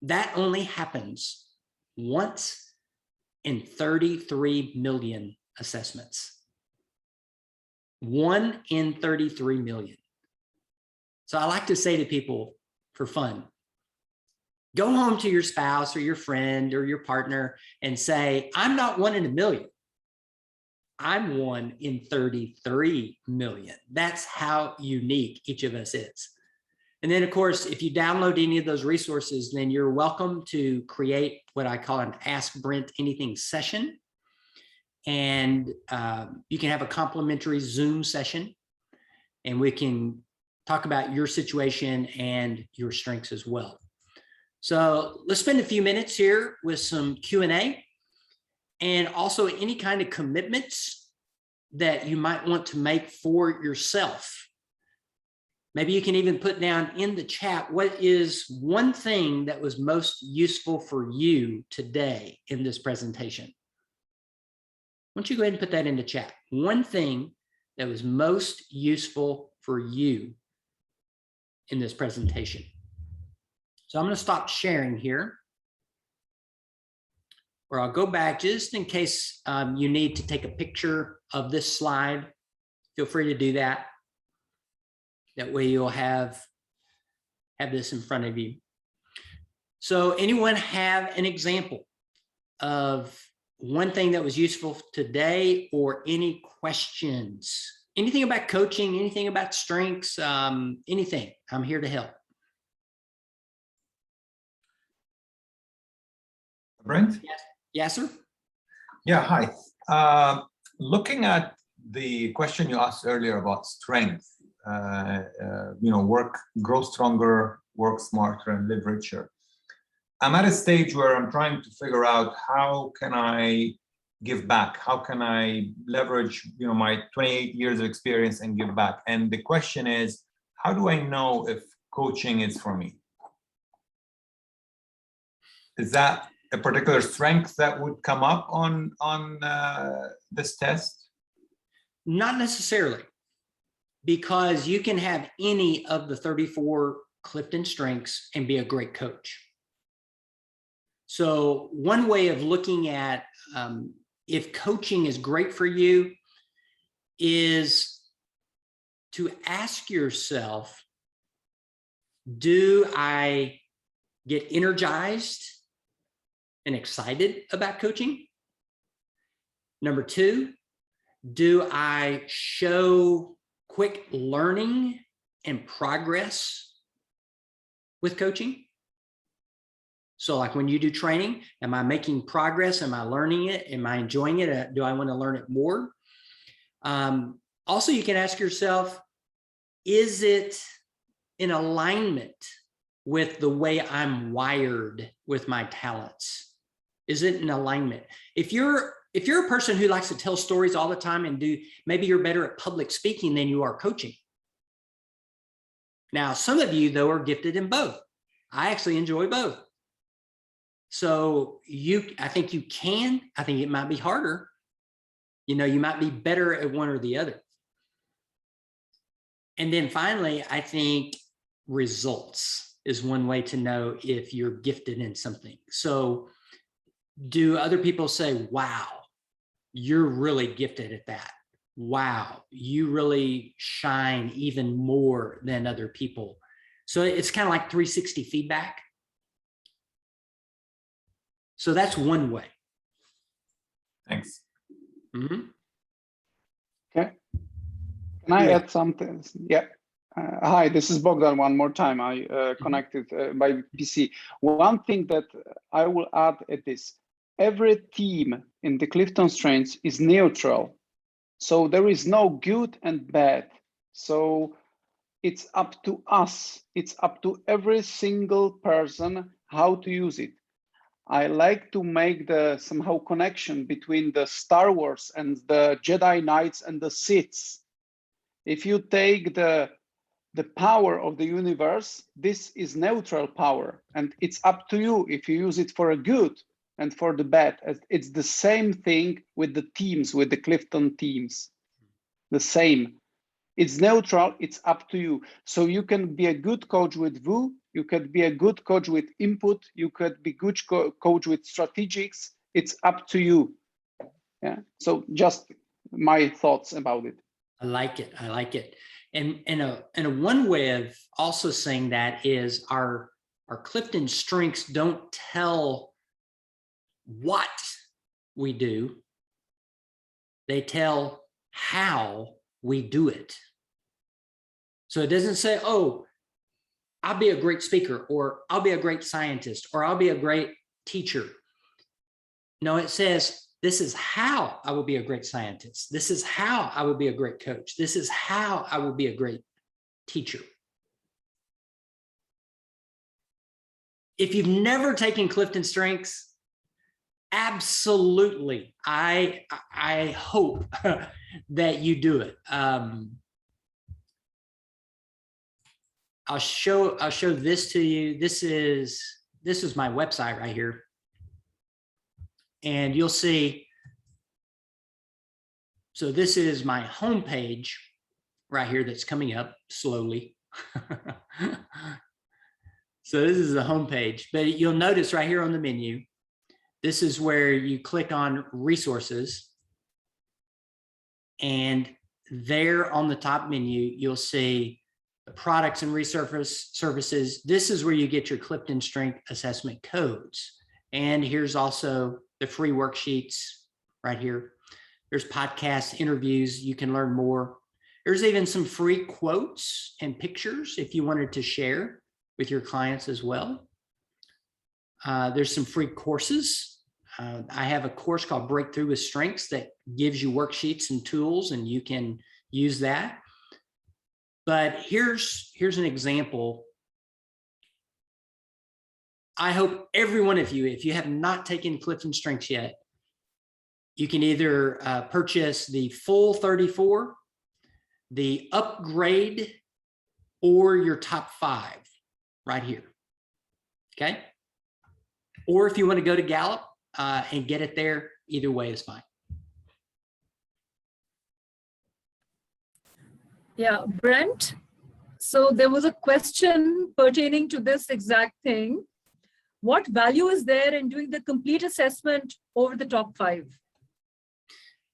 that only happens once in 33 million assessments. 1 in 33 million. So I like to say to people for fun, go home to your spouse or your friend or your partner and say, I'm not 1 in a million. I'm 1 in 33 million. That's how unique each of us is. And then, of course, if you download any of those resources, then you're welcome to create what I call an Ask Brent Anything session. And you can have a complimentary Zoom session, and we can talk about your situation and your strengths as well. So let's spend a few minutes here with some Q&A, and also any kind of commitments that you might want to make for yourself. Maybe you can even put down in the chat, what is one thing that was most useful for you today in this presentation? Why don't you go ahead and put that in the chat? One thing that was most useful for you in this presentation. So I'm going to stop sharing here, or I'll go back just in case you need to take a picture of this slide. Feel free to do that. That way you'll have this in front of you. So anyone have an example of one thing that was useful today, or any questions anything about coaching, anything about strengths, anything, I'm here to help. Brent? Yes, sir. Yeah, hi. Looking at the question you asked earlier about strength, grow stronger, work smarter, and live richer. I'm at a stage where I'm trying to figure out how can I give back? How can I leverage, my 28 years of experience and give back? And the question is, how do I know if coaching is for me? Is that a particular strength that would come up on this test? Not necessarily, because you can have any of the 34 Clifton strengths and be a great coach. So one way of looking at if coaching is great for you is to ask yourself, do I get energized and excited about coaching? Number two, do I show quick learning and progress with coaching? So like when you do training, am I making progress? Am I learning it? Am I enjoying it? Do I want to learn it more? Also, you can ask yourself, is it in alignment with the way I'm wired with my talents? Is it in alignment? If you're a person who likes to tell stories all the time and maybe you're better at public speaking than you are coaching. Now, some of you though are gifted in both. I actually enjoy both. So I think it might be harder. You might be better at one or the other. And then finally, I think results is one way to know if you're gifted in something. So do other people say, wow, you're really gifted at that? Wow, you really shine even more than other people. So it's kind of like 360 feedback. So that's one way. Thanks. Mm-hmm. Okay. Can I add something? Yeah. Hi, this is Bogdan one more time. I connected by PC. One thing that I will add at this, every team in the CliftonStrengths is neutral. So there is no good and bad. So it's up to us. It's up to every single person how to use it. I like to make the somehow connection between the Star Wars and the Jedi Knights and the Siths. If you take the power of the universe, this is neutral power, and it's up to you if you use it for a good and for the bad. It's the same thing with the teams, with the Clifton teams. The same. It's neutral, it's up to you. So you can be a good coach with Woo, you could be a good coach with input, you could be good coach with strategics. It's up to you. Yeah. So just my thoughts about it. I like it. I like it. And a one way of also saying that is our Clifton strengths don't tell what we do. They tell how we do it. So it doesn't say, oh, I'll be a great speaker, or I'll be a great scientist, or I'll be a great teacher. No, it says, this is how I will be a great scientist. This is how I will be a great coach. This is how I will be a great teacher. If you've never taken CliftonStrengths, absolutely, I hope that you do it. I'll show this to you. This is my website right here. And you'll see, so this is my homepage right here that's coming up slowly. So this is the homepage, but you'll notice right here on the menu, this is where you click on resources. And there on the top menu, you'll see the products and research services. This is where you get your CliftonStrength assessment codes. And here's also the free worksheets right here. There's podcasts, interviews. You can learn more. There's even some free quotes and pictures if you wanted to share with your clients as well. There's some free courses. I have a course called Breakthrough with Strengths that gives you worksheets and tools, and you can use that. But here's an example. I hope every one of you, if you have not taken CliftonStrengths yet, you can either purchase the full 34, the upgrade, or your top 5 right here. Okay. Or if you want to go to Gallup and get it there, either way is fine. Yeah, Brent. So there was a question pertaining to this exact thing. What value is there in doing the complete assessment over the top 5?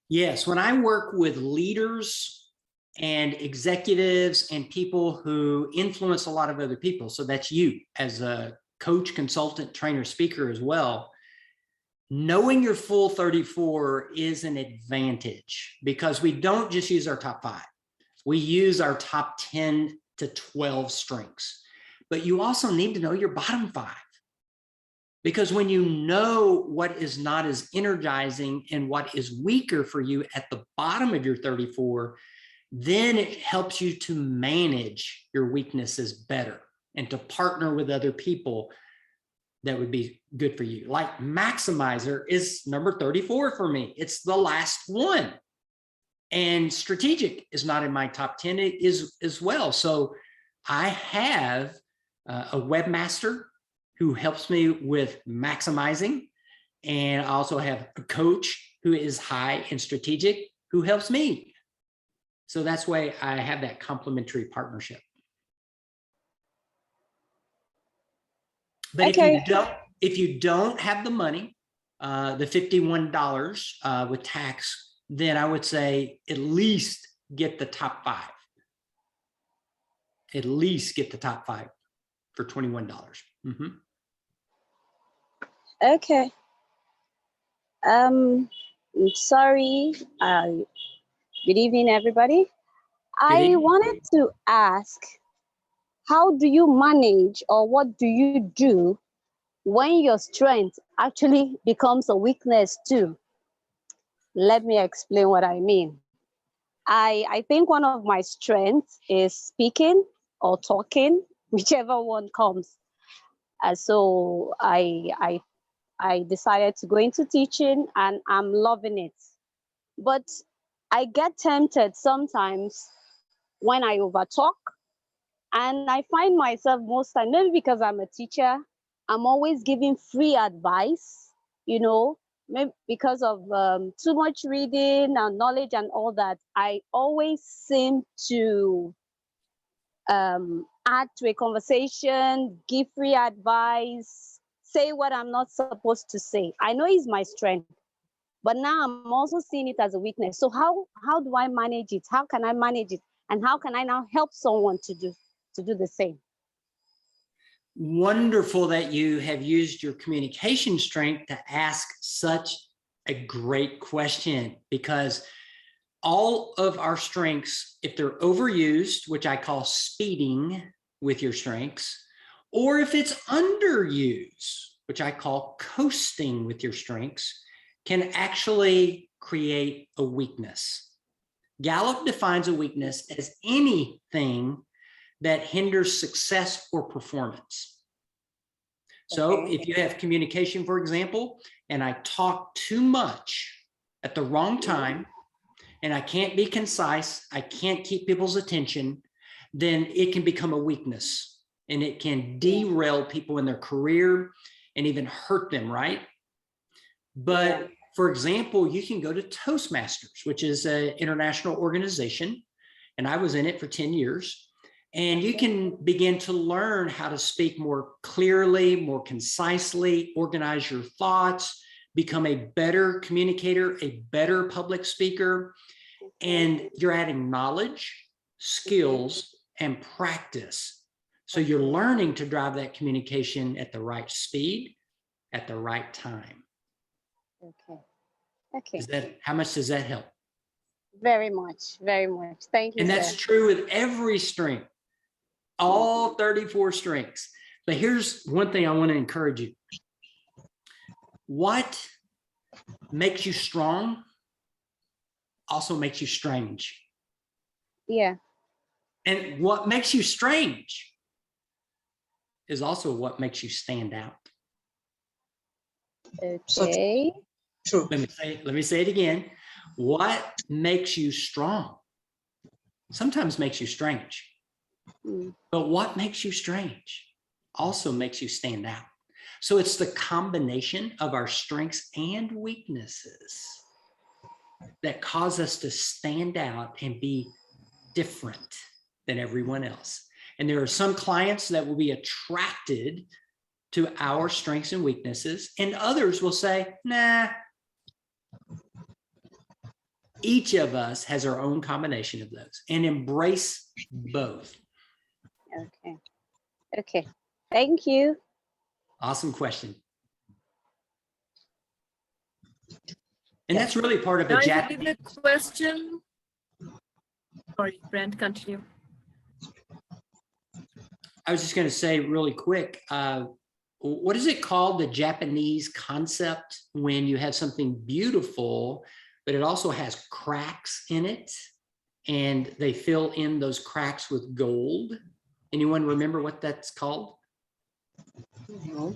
Yes, when I work with leaders and executives and people who influence a lot of other people, so that's you as a coach, consultant, trainer, speaker as well, knowing your full 34 is an advantage because we don't just use our top 5. We use our top 10 to 12 strengths, but you also need to know your bottom 5. Because when you know what is not as energizing and what is weaker for you at the bottom of your 34, then it helps you to manage your weaknesses better and to partner with other people that would be good for you. Like maximizer is number 34 for me. It's the last one. And strategic is not in my top 10, it is as well. So I have a webmaster who helps me with maximizing. And I also have a coach who is high in strategic who helps me. So that's why I have that complementary partnership. But okay. if you don't have the money, the $51 with tax, then I would say at least get the top 5. At least get the top 5 for $21. Mm-hmm. Okay. Sorry. Good evening, everybody. I wanted to ask, how do you manage, or what do you do when your strength actually becomes a weakness too? Let me explain what I mean. I think one of my strengths is speaking or talking, whichever one comes. So I decided to go into teaching, and I'm loving it. But I get tempted sometimes when I overtalk, and I find myself most time, maybe because I'm a teacher, I'm always giving free advice, you know, maybe because of too much reading and knowledge and all that. I always seem to add to a conversation, give free advice, say what I'm not supposed to say. I know it's my strength, but now I'm also seeing it as a weakness. So how do I manage it? How can I manage it? And how can I now help someone to do the same? Wonderful that you have used your communication strength to ask such a great question, because all of our strengths, if they're overused, which I call speeding with your strengths, or if it's underused, which I call coasting with your strengths, can actually create a weakness. Gallup defines a weakness as anything that hinders success or performance. So if you have communication, for example, and I talk too much at the wrong time, and I can't be concise, I can't keep people's attention, then it can become a weakness, and it can derail people in their career and even hurt them, right? But for example, you can go to Toastmasters, which is an international organization, and I was in it for 10 years. And you can begin to learn how to speak more clearly, more concisely, organize your thoughts, become a better communicator, a better public speaker, and you're adding knowledge, skills, and practice. So you're learning to drive that communication at the right speed, at the right time. Okay. How much does that help? Very much, very much. Thank you, And that's sir. true with every strength, all 34 strengths. But here's one thing I want to encourage you. What makes you strong also makes you strange. Yeah. And what makes you strange is also what makes you stand out. Okay. True. Let me say it again. What makes you strong sometimes makes you strange. But what makes you strange also makes you stand out. So it's the combination of our strengths and weaknesses that cause us to stand out and be different than everyone else. And there are some clients that will be attracted to our strengths and weaknesses, and others will say, nah. Each of us has our own combination of those, and embrace both. Okay. Okay. Thank you. Awesome question. And that's really part of the Japanese. The question. Sorry, Brent, continue. I was just going to say really quick, what is it called, the Japanese concept when you have something beautiful, but it also has cracks in it, and they fill in those cracks with gold? Anyone remember what that's called? No.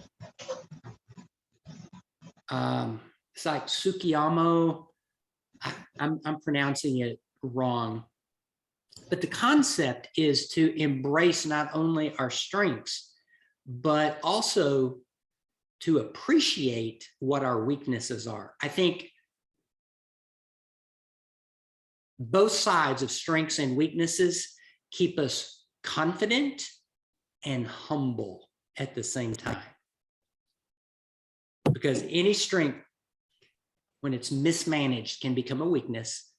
It's like Tsukiyama. I'm pronouncing it wrong. But the concept is to embrace not only our strengths, but also to appreciate what our weaknesses are. I think both sides of strengths and weaknesses keep us confident and humble at the same time. Because any strength, when it's mismanaged, can become a weakness.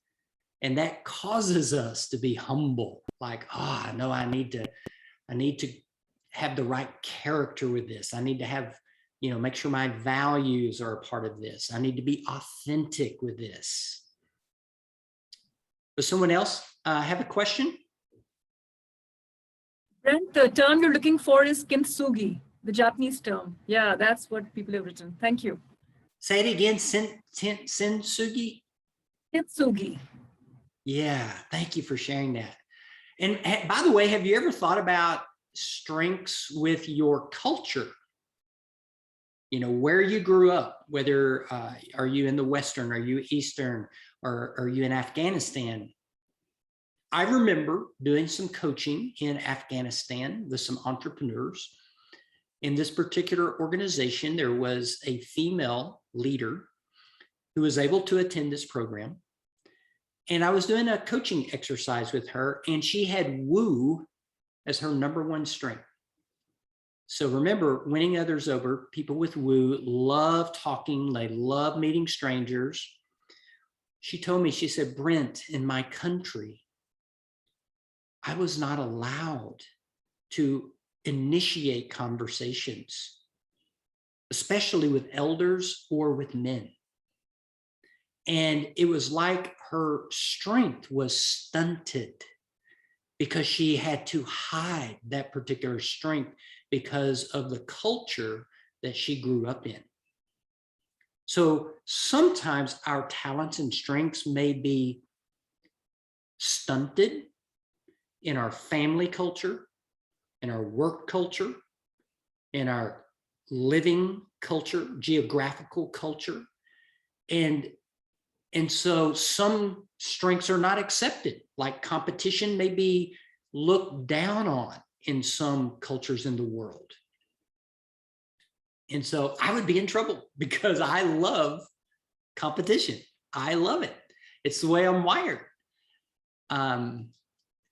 And that causes us to be humble. Like, oh, no, I need to have the right character with this. I need to have, make sure my values are a part of this. I need to be authentic with this. Does someone else have a question? Brent, the term you're looking for is Kintsugi, the Japanese term. Yeah, that's what people have written. Thank you. Say it again, Kintsugi? Kintsugi. Yeah, thank you for sharing that. And by the way, have you ever thought about strengths with your culture? Where you grew up, whether are you in the Western, are you Eastern, or are you in Afghanistan? I remember doing some coaching in Afghanistan with some entrepreneurs. In this particular organization, there was a female leader who was able to attend this program. And I was doing a coaching exercise with her, and she had woo as her #1 strength. So remember, winning others over, people with woo love talking, they love meeting strangers. She told me, she said, Brent, in my country, I was not allowed to initiate conversations, especially with elders or with men. And it was like her strength was stunted because she had to hide that particular strength because of the culture that she grew up in. So sometimes our talents and strengths may be stunted in our family culture, in our work culture, in our living culture, geographical culture. And so some strengths are not accepted, like competition may be looked down on in some cultures in the world. And so I would be in trouble because I love competition. I love it. It's the way I'm wired.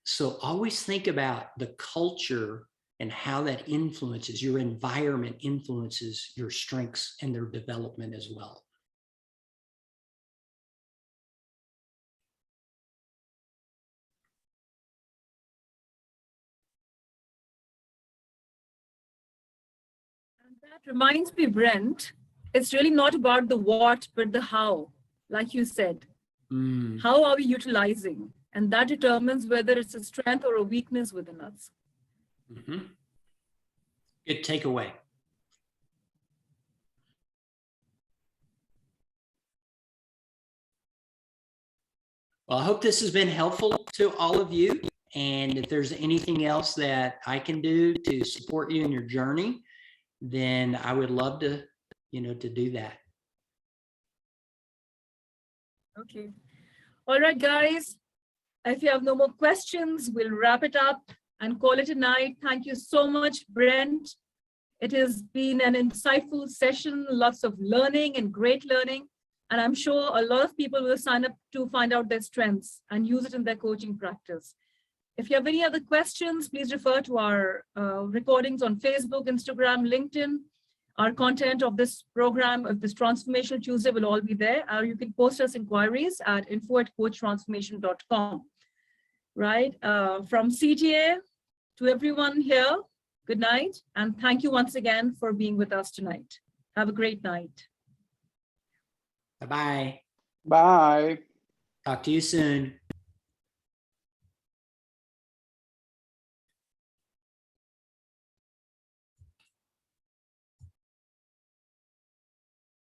So always think about the culture and how that influences, your environment influences your strengths and their development as well. That reminds me, Brent, it's really not about the what, but the how, like you said. How are we utilizing? And that determines whether it's a strength or a weakness within us. Good takeaway. Well, I hope this has been helpful to all of you. And if there's anything else that I can do to support you in your journey, then I would love to, to do that. Okay. All right, guys. If you have no more questions, we'll wrap it up and call it a night. Thank you so much, Brent. It has been an insightful session, lots of learning and great learning. And I'm sure a lot of people will sign up to find out their strengths and use it in their coaching practice. If you have any other questions, please refer to our recordings on Facebook, Instagram, LinkedIn. Our content of this program, of this Transformational Tuesday, will all be there. You can post us inquiries at info@coachtransformation.com. Right? From CTA to everyone here, good night. And thank you once again for being with us tonight. Have a great night. Bye-bye. Bye. Talk to you soon.